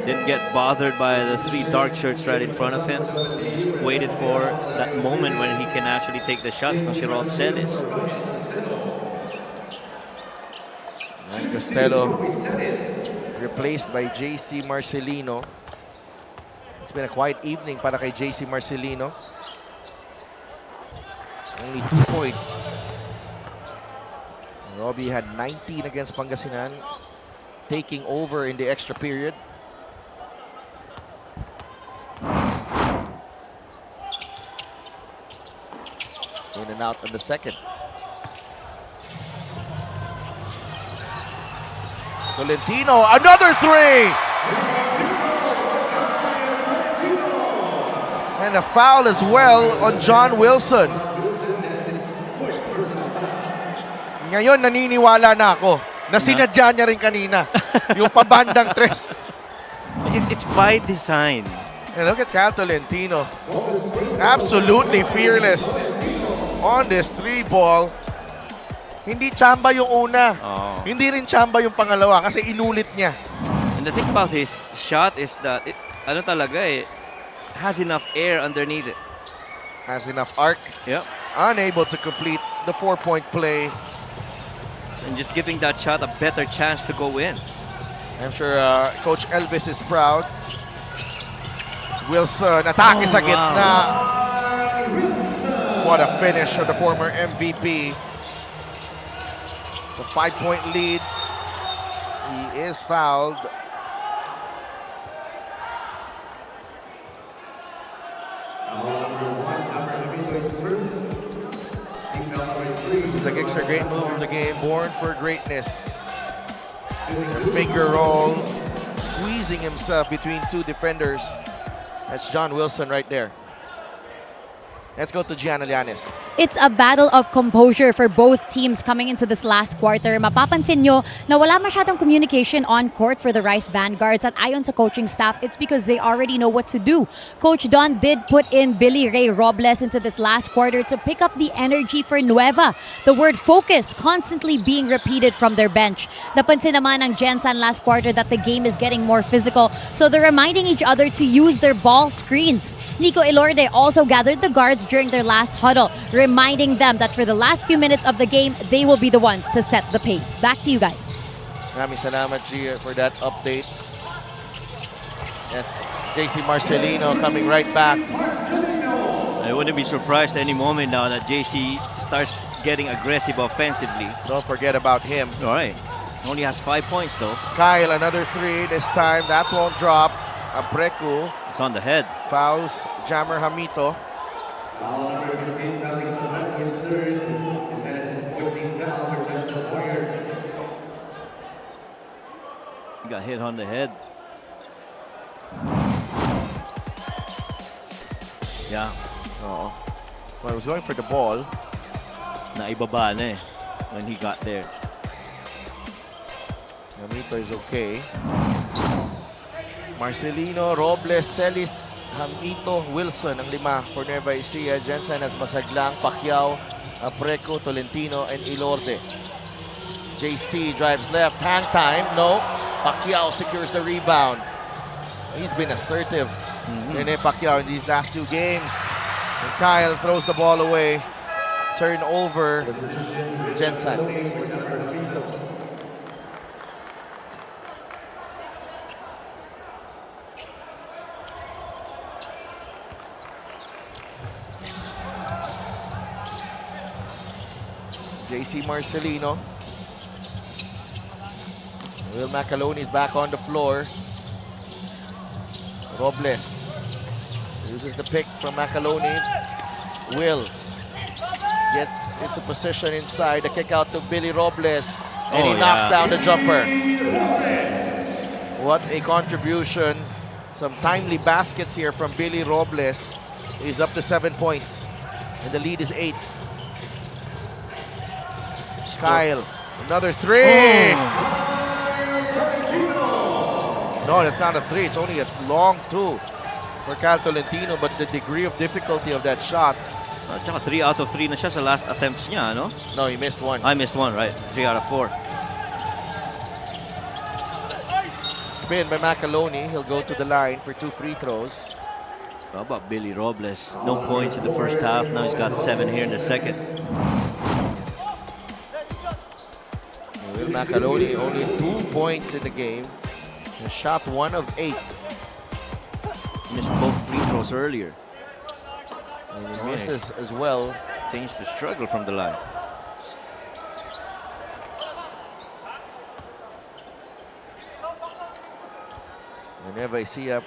Didn't get bothered by the 3 dark shirts right in front of him. He just waited for that moment when he can actually take the shot from Rob Celis. And Costello replaced by JC Marcelino. It's been a quiet evening para kay JC Marcelino. Only 2 points. Robbie had 19 against Pangasinan, taking over in the extra period. In and out in the second. Tolentino, another 3! And a foul as well on John Wilson. Ngayon, naniniwala na ako na sinadya niya rin kanina. Yung pabandang tres. It's by design. And look at Cal Tolentino. Absolutely fearless on this 3-ball. Hindi tsamba yung una. Hindi rin tsamba yung pangalawa kasi inulit niya. And the thing about his shot is that has enough air underneath it. Has enough arc. Yep. Unable to complete the 4-point play. And just giving that shot a better chance to go in. I'm sure Coach Elvis is proud. Wilson, atake sa gitna. What a finish for the former MVP. It's a 5-point lead. He is fouled. This is a Giggs, a great move of the game, born for greatness. The finger roll, squeezing himself between 2 defenders. That's John Wilson right there. Let's go to Gianna Llanes. It's a battle of composure for both teams coming into this last quarter. Mapapansin nyo na wala masyadong communication on court for the Rice Vanguards at ayon sa coaching staff, it's because they already know what to do. Coach Don did put in Billy Ray Robles into this last quarter to pick up the energy for Nueva. The word focus constantly being repeated from their bench. Napansin naman ng Gensan last quarter that the game is getting more physical, so they're reminding each other to use their ball screens. Nico Elorde also gathered the guards during their last huddle, reminding them that for the last few minutes of the game, they will be the ones to set the pace. Back to you guys. Maraming salamat, Gia, for that update. That's JC Marcelino coming right back. I wouldn't be surprised any moment now that JC starts getting aggressive offensively. Don't forget about him. All right. Only has 5 points though. Kyle, another 3 this time. That won't drop. Abreku. It's on the head. Fouls Jammer Hamito. He got hit on the head. Yeah. Well, he was going for the ball. Naibaba na eh when he got there. Hamito is okay. Marcelino, Robles, Celis, Hamito, Wilson ang 5 for Nueva Ecija. Gensan has Masaglang, Pacquiao, Apreco, Tolentino, and Elorde. JC drives left, hang time, no. Pacquiao secures the rebound. He's been assertive Rene Pacquiao in these last 2 games. And Kyle throws the ball away. Turnover, Gensan. JC Marcelino. Will Macaloni is back on the floor. Robles uses the pick from Macaloni. Will gets into position inside. The kick out to Billy Robles. And he knocks down the jumper. What a contribution. Some timely baskets here from Billy Robles. He's up to 7 points. And the lead is 8. Kyle, another 3. No, that's not a 3. It's only a long 2 for Cal Tolentino. But the degree of difficulty of that shot. Tsaka 3 out of 3 na siya sa last attempts niya, no? No, he missed 1. I missed 1, right? 3 out of 4. Spin by Macaloni. He'll go to the line for 2 free throws. How about Billy Robles? No points in the first half. Now he's got 7 here in the second. Will Macaloni only 2 points in the game. He shot 1 of 8. Missed both free throws earlier. And he misses as well. Continues to struggle from the line. Nueva Ecija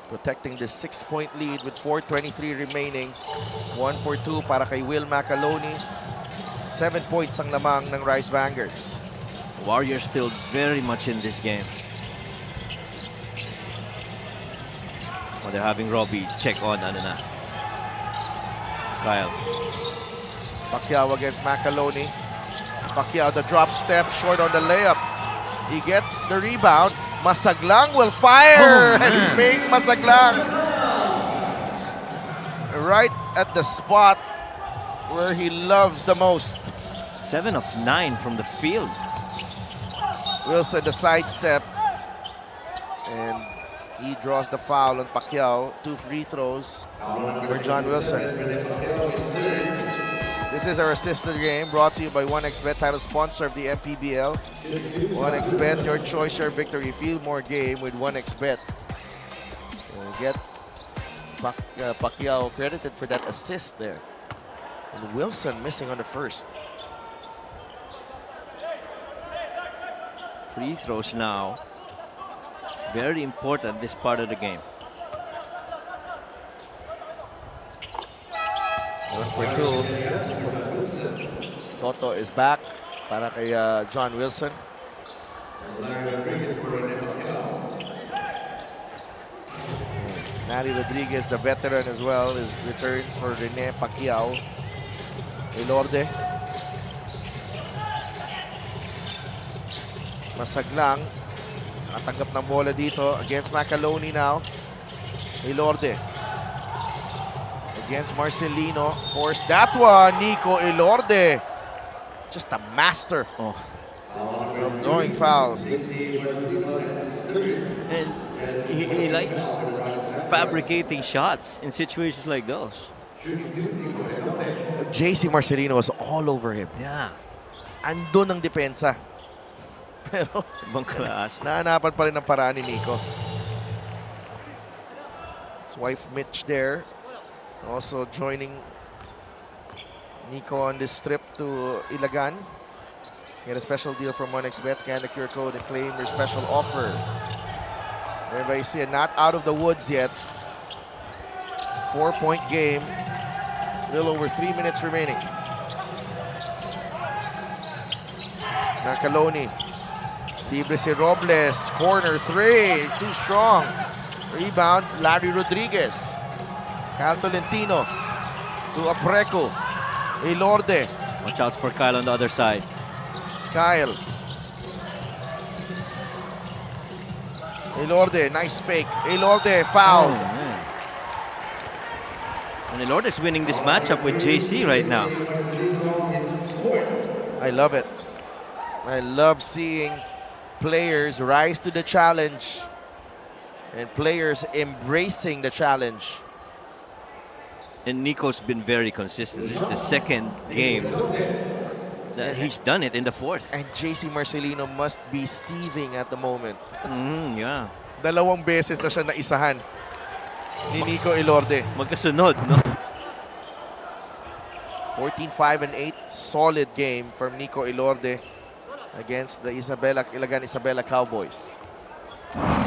protecting the 6-point lead with 4:23 remaining. 1 for 2 para kay Will Macaloni. 7 points ang lamang ng Rice Vanguards. Warriors still very much in this game. Well, they're having Robbie check on ano na. Kyle. Pacquiao against Macaloni. Pacquiao the drop step, short on the layup. He gets the rebound. Masaglang will fire and make Masaglang right at the spot where he loves the most. 7 of 9 from the field. Wilson the sidestep, and he draws the foul on Pacquiao. 2 free throws for John Wilson. This is our sister game brought to you by 1xBet, title sponsor of the MPBL. 1xBet, your choice, your victory. Feel more game with 1xBet. Get Pacquiao credited for that assist there. And Wilson missing on the first. Free throws now. Very important this part of the game. 1 for 2. Toto is back para kay John Wilson. Nari Rodriguez, the veteran as well, is returns for Rene Pacquiao. Elorde. Masaglang. Nakatanggap ng bola dito against Macaloni now. Elorde. Against Marcelino. Forced that one. Nico Elorde. Just a master of drawing fouls. And he likes fabricating shots in situations like those. JC Marcelino was all over him. Yeah. Andun ang depensa. Pero ibang class. Naanapan pa rin ang paraan ni Nico. His wife Mitch there. Also joining Nico on this trip to Ilagan. Get a special deal from 1xBet. Scan the QR code and claim your special offer. Nueva Ecija not out of the woods yet. 4-point game. A little over 3 minutes remaining. Macaloni. Libre si Robles. Corner 3. Too strong. Rebound, Larry Rodriguez. Cal Tolentino to Apreco. Elorde. Watch out for Kyle on the other side. Kyle. Elorde, nice fake. Elorde fouled. And Elorde is winning this matchup with JC right now. I love it. I love seeing players rise to the challenge. And players embracing the challenge. And Nico's been very consistent. This is the second game that he's done it in the fourth. And JC Marcelino must be seething at the moment. Yeah. Dalawang beses na siya naisahan ni Nico Elorde. Magkasunod, no? 14-5-8, solid game from Nico Elorde against the Ilagan Isabela Cowboys.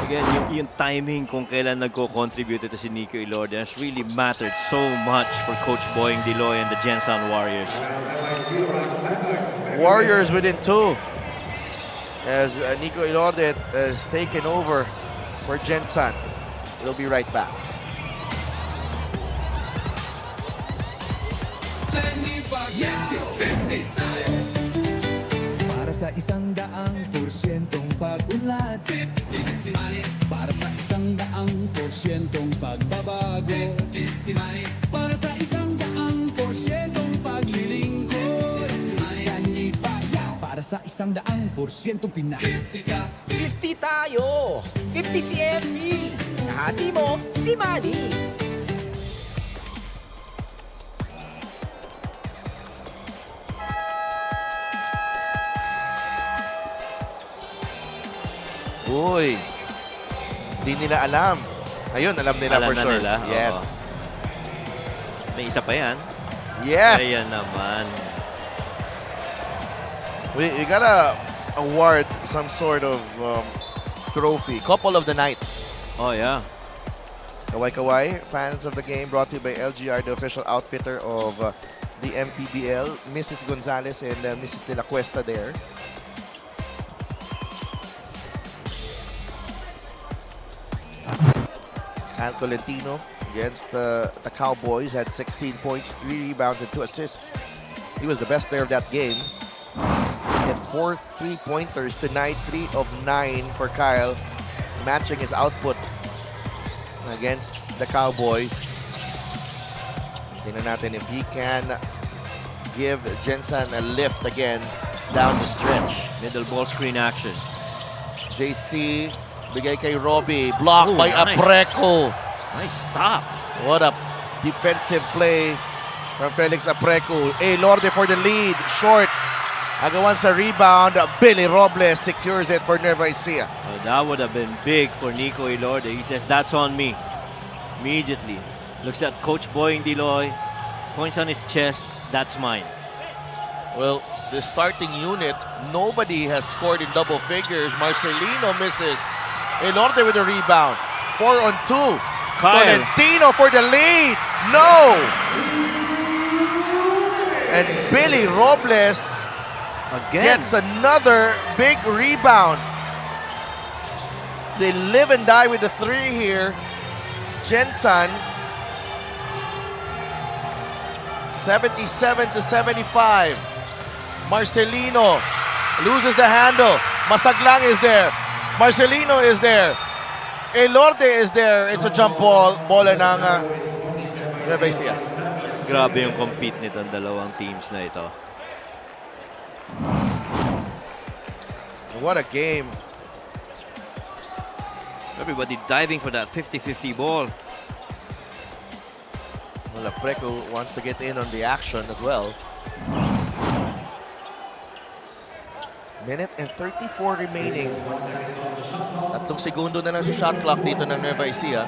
Again, yung timing kung kailan nagko-contribute ito si Nico Elorde has really mattered so much for Coach Boying Diloy and the Gensan Warriors. Warriors within 2 as Nico Elorde has taken over for Gensan. We'll be right back. Para sa 100% pag-unlad, para sa 100% pagbabago, para sa 100% paglilingkod, para sa 100% Pinas. 50 tayo! 50 si MB! Hati mo, si Manny! Uy, di nila alam. Ayun, alam nila Alam for na sure. nila, Yes. oo. May isa pa yan. Yes. Ayan naman. We gotta award some sort of trophy. Couple of the night. Oh, yeah. Kaway-kaway, fans of the game, brought to you by LGR, the official outfitter of the MPBL. Mrs. Gonzalez and Mrs. De La Cuesta there. Al Tolentino against the Cowboys had 16 points, 3 rebounds, and 2 assists. He was the best player of that game. He had 4 3-pointers tonight, 3 of 9 for Kyle, matching his output against the Cowboys. Tingnan natin if he can give Gensan a lift again down the stretch. Middle ball screen action. JC, bigay kay Robbie, blocked Oh, by nice. Apreco. Nice stop. What a defensive play from Felix Apreco. Elorde for the lead, short. Agawan sa rebound, Billy Robles secures it for Nueva Ecija. Oh, that would have been big for Nico Elorde. He says, that's on me. Immediately. Looks at Coach Boying Diloy. Points on his chest. That's mine. Well, the starting unit, nobody has scored in double figures. Marcelino misses. Elorde with a rebound. 4 on 2. Kyle. Tolentino for the lead. No! And Billy Robles Again. gets another big rebound. They live and die with the 3 here. Gensan, 77-75. Marcelino loses the handle. Masaglang is there. Marcelino is there. Elorde is there. It's a jump ball. Bola ng Nueva Ecija. Grabe yung compete nitong dalawang teams na ito. What a game. Everybody diving for that 50-50 ball. Well, Apreco wants to get in on the action as well. Minute and 34 remaining. 3 segundo na lang sa shot clock dito ng Nueva Ecija.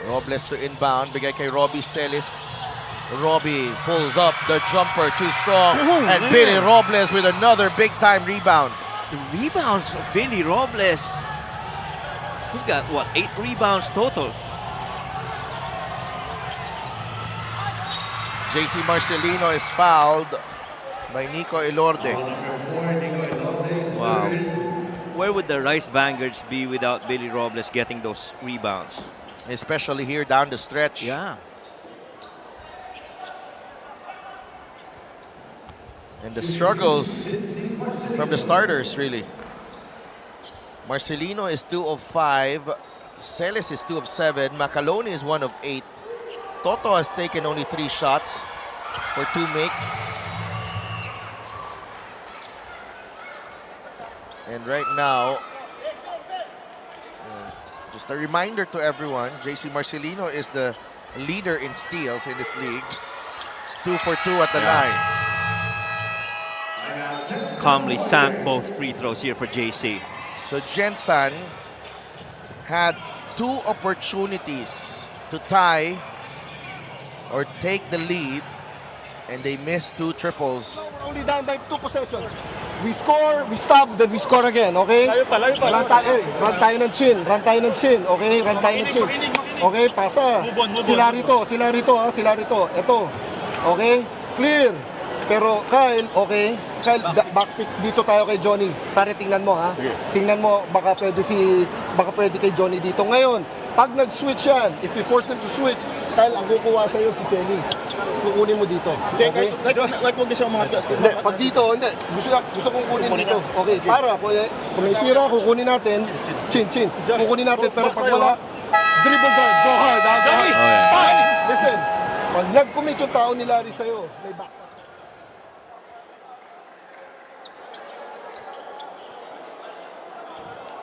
Robles to inbound. Bigay kay Robbie Celis. Robbie pulls up the jumper, too strong. And man. Billy Robles with another big-time rebound. The rebounds for Billy Robles. He's got, what, 8 rebounds total. JC Marcelino is fouled by Nico Elorde. Wow. Where would the Rice Vanguards be without Billy Robles getting those rebounds? Especially here down the stretch. Yeah. And the struggles from the starters, really. Marcelino is 2 of 5. Celis is 2 of 7. Macaloni is 1 of 8. Toto has taken only 3 shots for 2 makes. And right now, just a reminder to everyone, JC Marcelino is the leader in steals in this league. 2 for 2 at the line. Calmly sank both free throws here for JC. So Gensan had 2 opportunities to tie or take the lead, and they missed 2 triples. We're only down by 2 possessions. We score, we stop, then we score again, okay? Run tayo ng chin, okay? Run tayo ng chin. Okay, pasa. Sila rito, sila rito. Ito, okay? Clear. Pero Kyle, okay? Kyle, backpick dito tayo kay Johnny. Pare, tingnan mo, ha? Tingnan mo, baka pwede kay Johnny dito. Ngayon, pag nag-switch yan, if you force them to switch, Kyle, ang kukuha sa'yo si Celis. Kukunin mo dito. Okay? Kahit huwag na siya umakyat. Hindi, pag dito, hindi. Gusto kong kunin dito. Okay, para, kung may tira, kukunin natin. Chin. Kukunin natin, pero pag wala, dribble drive, go hard. Go hard. Listen, pag nag-commit yung tao ni Larry sa'yo, may back.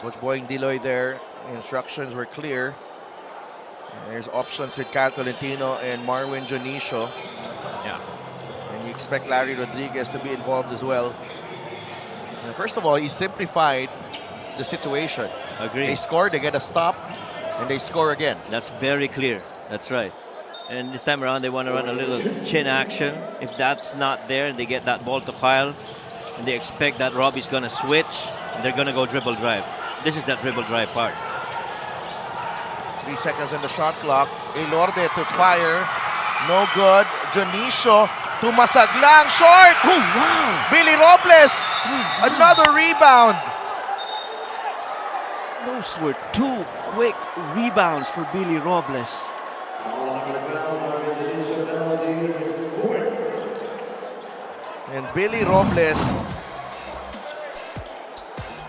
Coach Boying Diloy there. Instructions were clear. There's options with Cal Tolentino and Marwin Jonicio. Yeah. And you expect Larry Rodriguez to be involved as well. And first of all, he simplified the situation. Agree. They score, they get a stop, and they score again. That's very clear. That's right. And this time around, they want to run a little chin action. If that's not there, and they get that ball to Kyle, and they expect that Robbie's going to switch, and they're going to go dribble drive. This is that dribble drive part. 3 seconds on the shot clock. Elorde to fire. No good. Jonicio to Masaglang. Short! Oh, wow! Billy Robles. Another rebound. Those were 2 quick rebounds for Billy Robles. And Billy Robles,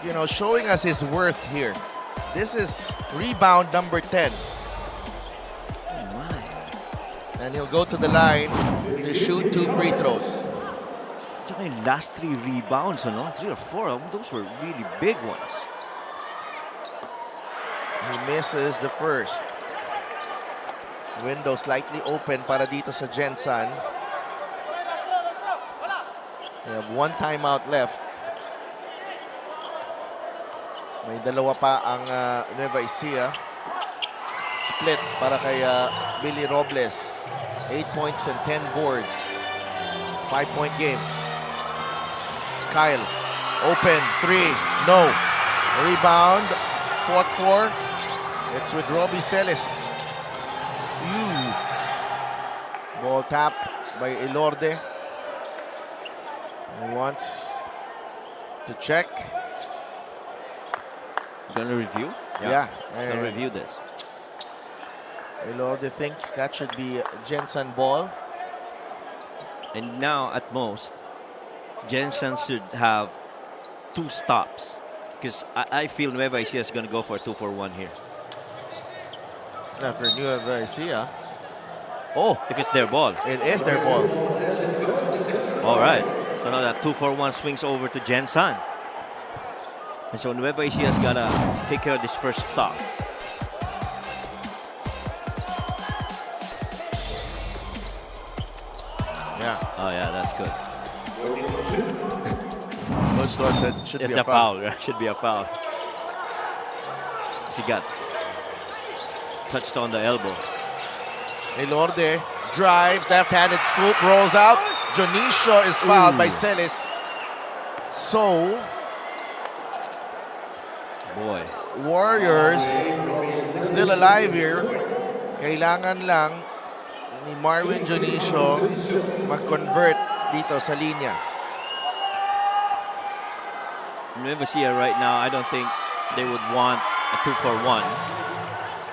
you know, showing us his worth here. This is rebound number 10. Oh my. And he'll go to the line to shoot 2 free throws. Tsaka yung last 3 rebounds, 3 or 4, those were really big ones. He misses the first. Window slightly open para dito sa Gensan. They have 1 timeout left. May dalawa pa ang Nueva Ecija. Split para kay Billy Robles. 8 points and 10 boards. 5-point game. Kyle, open, 3, no. Rebound, fought for. It's with Robbie Celis. Ball tap by Elorde. He wants to check. Gonna review? Yeah. Gonna review this. Elorde thinks that should be Gensan ball. And now, at most, Gensan should have 2 stops. Because I feel Nueva Ecija is going to go for a 2-for-1 here. Not for Nueva Ecija. Oh, if it's their ball. It is their ball. All right. So now that 2-for-1 swings over to Gensan. And so Nueva Ecija's got to take care of this first stop. Yeah. Oh, yeah, that's good. Coach Stewart said should It's be a foul. Right? Should be a foul. She got touched on the elbow. Elorde drives, left-handed scoop, rolls out. Jonicio is fouled by Celis. So, boy, Warriors still alive here. Kailangan lang ni Marwin Jonicio mag-convert dito sa linya. Nueva Ecija right now, I don't think they would want a 2-for-1.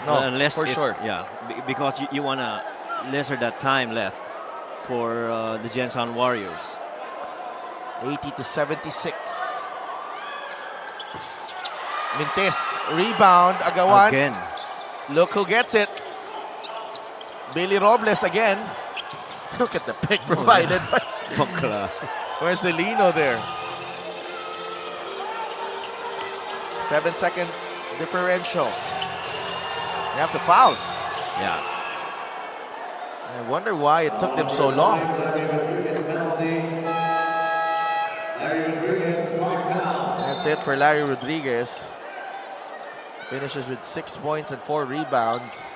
No, unless for sure. Yeah, because you want to lesser that time left for the Gensan Warriors. 80-76. Mintes, rebound, Agawan. Again. Look who gets it. Billy Robles again. Look at the pick provided by Class. Marcelino there. 7-second differential. They have to foul. Yeah. I wonder why it took them so long. That's it for Larry Rodriguez. Finishes with 6 points and 4 rebounds.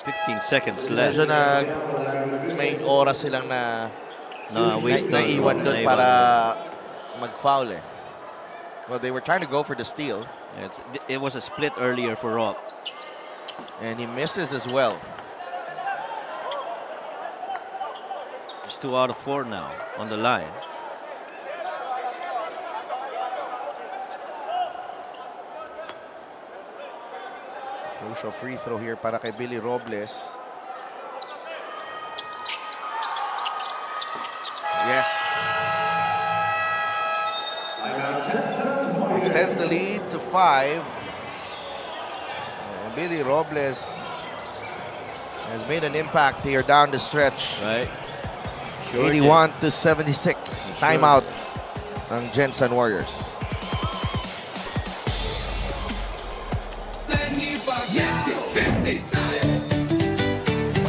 15 seconds left. Medyo na may oras silang waste naiwan doon para mag-foul eh. Well, they were trying to go for the steal. It was a split earlier for Rob. And he misses as well. It's 2 out of 4 now on the line. Crucial free throw here para kay Billy Robles. Yes. Extends the lead to 5. And Billy Robles has made an impact here down the stretch. Right. 81 to 76. Timeout ng Gensan Warriors.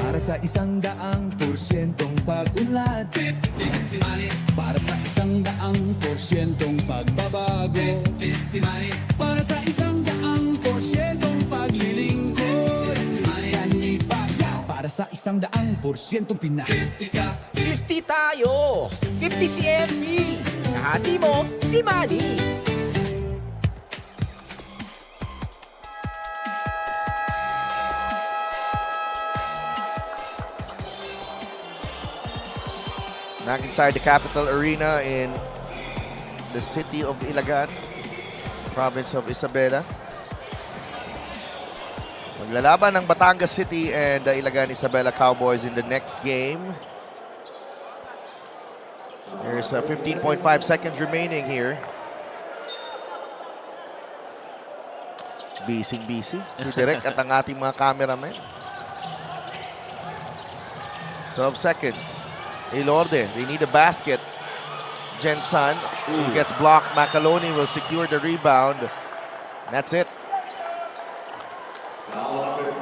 Para sa 100%'ong pag-unlad, 15 si Manny. Para sa 100%'ong pagbabago, 15 si Manny. Para sa 100%'ong paglilingkod, 15 si Manny. Para sa 100%'ong Pinas, 50 tayo, 50 si MB. Kahati mo si Manny. Back inside the Capital Arena in the city of Ilagan, province of Isabela. Maglalaban ng Batangas City and the Ilagan Isabela Cowboys in the next game. There's 15.5 seconds remaining here. Busy. Si Direk at ang ating mga cameramen. 12 seconds. Ilorde, they need a basket. Gensan, who gets blocked. Macaloni will secure the rebound. That's it.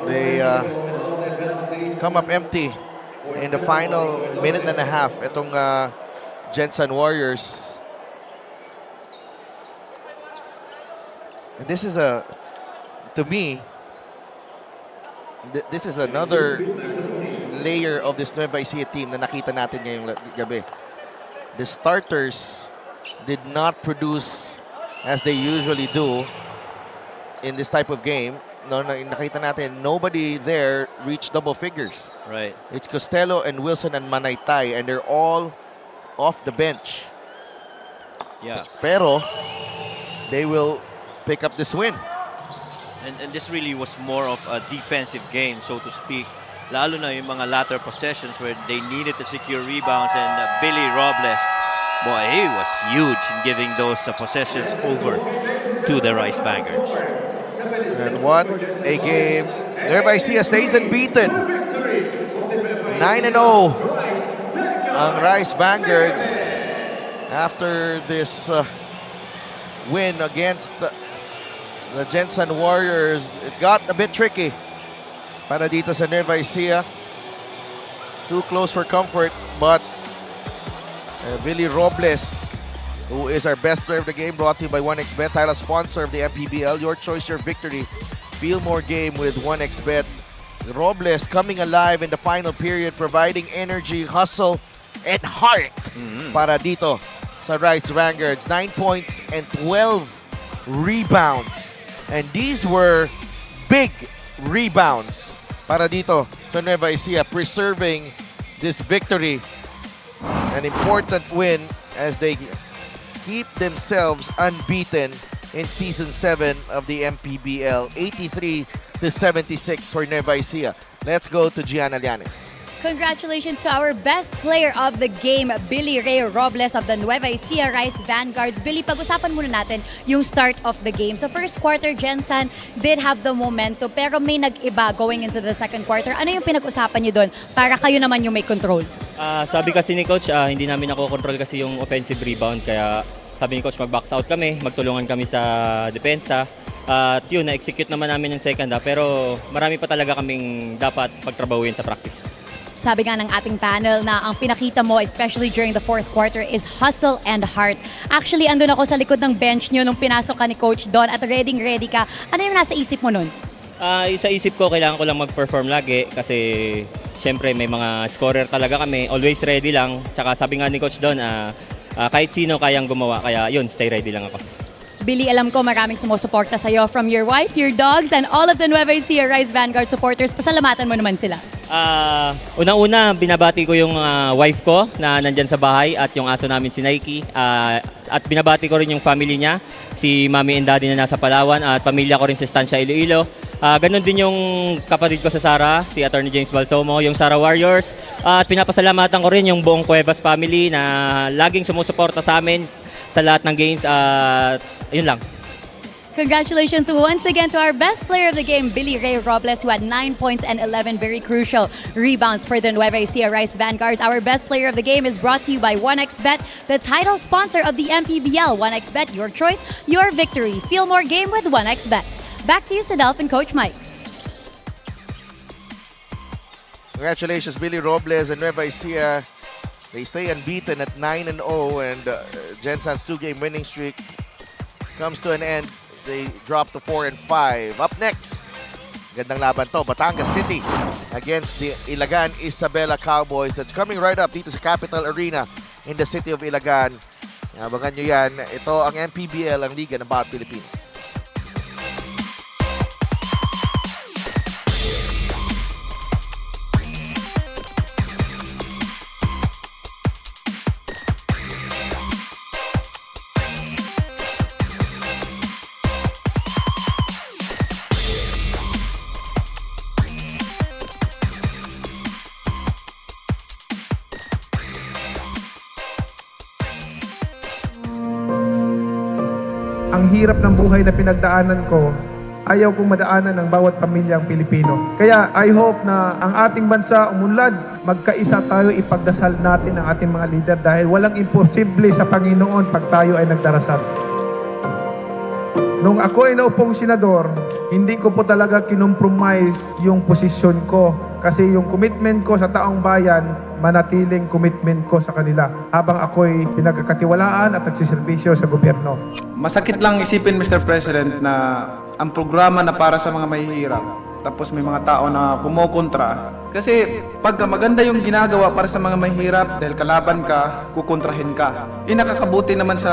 They come up empty in the final minute and a half. Itong Gensan Warriors. And this is to me, this is another layer of this Nueva Ecija team na nakita natin ngayong gabi. The starters did not produce as they usually do in this type of game. No, nakita natin, nobody there reached double figures. Right. It's Costello and Wilson and Manaytay, and they're all off the bench. Yeah. Pero they will pick up this win. And this really was more of a defensive game, so to speak. Lalo na yung mga latter possessions where they needed to secure rebounds, and Billy Robles, boy, he was huge in giving those possessions over to the Rice Vanguards. And what a game. Nueva Ecija stays unbeaten. 9-0 ang Rice Vanguards after this win against the Gensan Warriors. It got a bit tricky para dito sa Nueva Ecija. Too close for comfort, but Billy Robles, who is our best player of the game, brought to you by 1xBet, title sponsor of the MPBL. Your choice, your victory. Feel more game with 1xBet. Robles coming alive in the final period, providing energy, hustle, and heart para dito sa Rice Vanguards. 9 points and 12 rebounds. And these were big rebounds para dito sa Nueva Ecija, preserving this victory. An important win as they keep themselves unbeaten in Season 7 of the MPBL. 83-76 for Nueva Ecija. Let's go to Gianna Llanes. Congratulations to our best player of the game, Billy Ray Robles of the Nueva Ecija Rice Vanguards. Billy, pag-usapan muna natin yung start of the game. So first quarter, Gensan did have the momentum, pero may nag-iba going into the second quarter. Ano yung pinag-usapan niyo doon para kayo naman yung may control? Sabi kasi ni Coach, hindi namin nakokontrol kasi yung offensive rebound, kaya sabi ni Coach mag-box out kami, magtulungan kami sa depensa. At yun, na-execute naman namin yung second half, pero marami pa talaga kaming dapat pagtrabahuin sa practice. Sabi nga ng ating panel na ang pinakita mo, especially during the fourth quarter, is hustle and heart. Actually, andun ako sa likod ng bench nyo nung pinasok ka ni Coach Don at ready ka. Ano yung nasa isip mo nun? Sa isip ko, kailangan ko lang mag-perform lagi kasi syempre may mga scorer talaga kami. Always ready lang. Tsaka sabi nga ni Coach Don, kahit sino kayang gumawa. Kaya yun, stay ready lang ako. Billy, alam ko maraming sumusuporta sa'yo from your wife, your dogs, and all of the Nueva Ecija Rise Vanguard supporters. Pasalamatan mo naman sila. Unang-una, binabati ko yung wife ko na nandyan sa bahay at yung aso namin si Nike. At binabati ko rin yung family niya, si Mami and Daddy na nasa Palawan at pamilya ko rin sa Estancia Iloilo. Ganon din yung kapatid ko sa Sara, si Attorney James Balsomo, yung Sara Warriors. At pinapasalamatan ko rin yung buong Cuevas family na laging sumusuporta sa amin sa lahat ng games. Yun lang. Congratulations once again to our best player of the game, Billy Ray Robles, who had 9 points and 11 very crucial rebounds for the Nueva Ecija Rise Vanguards. Our best player of the game is brought to you by 1xBet, the title sponsor of the MPBL. 1xBet, your choice, your victory. Feel more game with 1xBet. Back to you, Sadelf and Coach Mike. Congratulations, Billy Robles and Nueva Ecija. They stay unbeaten at 9-0, and Gensan's 2-game winning streak comes to an end. They drop to 4-5. Up next, gandang laban to, Batangas City against the Ilagan Isabela Cowboys. That's coming right up dito sa Capital Arena in the city of Ilagan. Abangan nyo yan. Ito ang MPBL, ang Liga ng Bawat Pilipino. Ang hirap ng buhay na pinagdaanan ko, ayaw kong madaanan ng bawat pamilyang Pilipino. Kaya I hope na ang ating bansa umunlad, magkaisa tayo, ipagdasal natin ang ating mga leader dahil walang imposible sa Panginoon pag tayo ay nagdarasal. Nung ako ay naupong senador, hindi ko po talaga kinompromise yung posisyon ko kasi yung commitment ko sa taong bayan, manatiling commitment ko sa kanila habang ako'y pinagkakatiwalaan at nagsiservisyo sa gobyerno. Masakit lang isipin, Mr. President, na ang programa na para sa mga mahihirap, tapos may mga tao na kumokontra. Kasi pagka maganda yung ginagawa para sa mga mahihirap, dahil kalaban ka, kukontrahin ka. Nakakabuti naman sa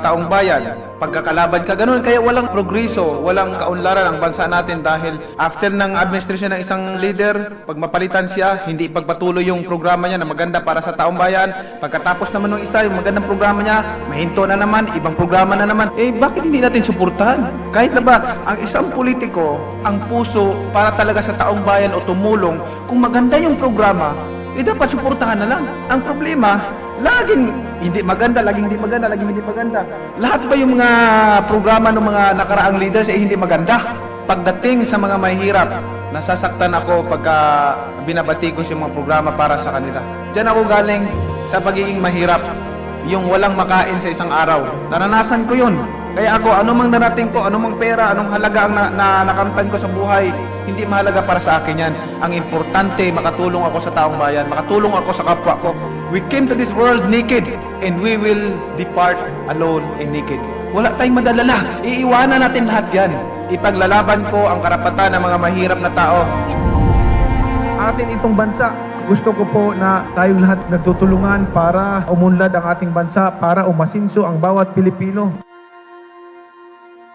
taong bayan. Pagkakalaban ka, ganun. Kaya walang progreso, walang kaunlaran ang bansa natin dahil after ng administrasyon ng isang leader, pag mapalitan siya, hindi pagpatuloy yung programa niya na maganda para sa taong bayan. Pagkatapos naman ng isa, yung magandang programa niya, mahinto na naman, ibang programa na naman. Bakit hindi natin suportahan? Kahit na ba, ang isang politiko, ang puso para talaga sa taong bayan o tumulong, kung maganda yung programa, dapat suportahan na lang. Ang problema, laging hindi maganda, laging hindi maganda, laging hindi maganda. Lahat ba yung mga programa ng mga nakaraang leaders ay hindi maganda? Pagdating sa mga mahihirap, nasasaktan ako pagka binabati ko yung mga programa para sa kanila. Diyan ako galing sa pagiging mahirap. Yung walang makain sa isang araw. Naranasan ko yun. Kaya ako, anumang narating ko, anumang pera, anong halaga ang nakamtan ko sa buhay, hindi mahalaga para sa akin yan. Ang importante, makatulong ako sa taong bayan, makatulong ako sa kapwa ko. We came to this world naked, and we will depart alone and naked. Wala tayong madalala. Iiwanan natin lahat yan. Ipaglalaban ko ang karapatan ng mga mahirap na tao. Atin itong bansa, gusto ko po na tayong lahat nagtutulungan para umunlad ang ating bansa, para umasinso ang bawat Pilipino.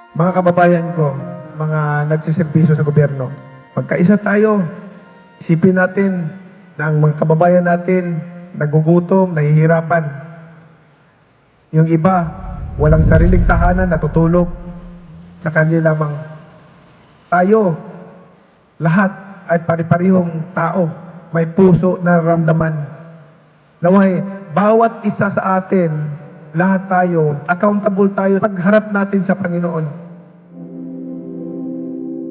Mga kababayan ko, mga nagsiservisyo sa gobyerno, magkaisa tayo. Isipin natin na ang mga kababayan natin nagugutom, nahihirapan. Yung iba, walang sariling tahanan, natutulog sa kanila lamang. Tayo, lahat ay pari-parihong tao, may puso na ramdaman. Naway, bawat isa sa atin, lahat tayo, accountable tayo pagharap natin sa Panginoon.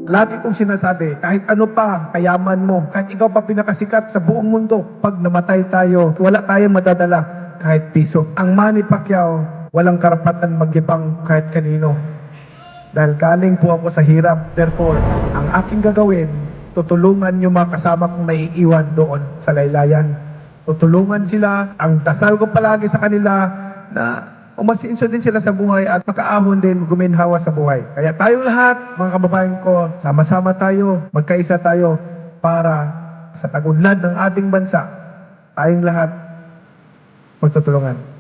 Lagi kong sinasabi, kahit ano pa, kayaman mo, kahit ikaw pa pinakasikat sa buong mundo, pag namatay tayo, wala tayong madadala kahit piso. Ang Manny Pacquiao walang karapatan maglibang kahit kanino. Dahil galing po ako sa hirap. Therefore, ang aking gagawin, tutulungan yung mga kasama kong naiiwan doon sa laylayan. Tutulungan sila. Ang dasal ko palagi sa kanila na umasinso din sila sa buhay at makaahon din, guminhawa sa buhay. Kaya tayong lahat, mga kababayan ko, sama-sama tayo, magkaisa tayo para sa tagunlad ng ating bansa, tayong lahat magtutulungan.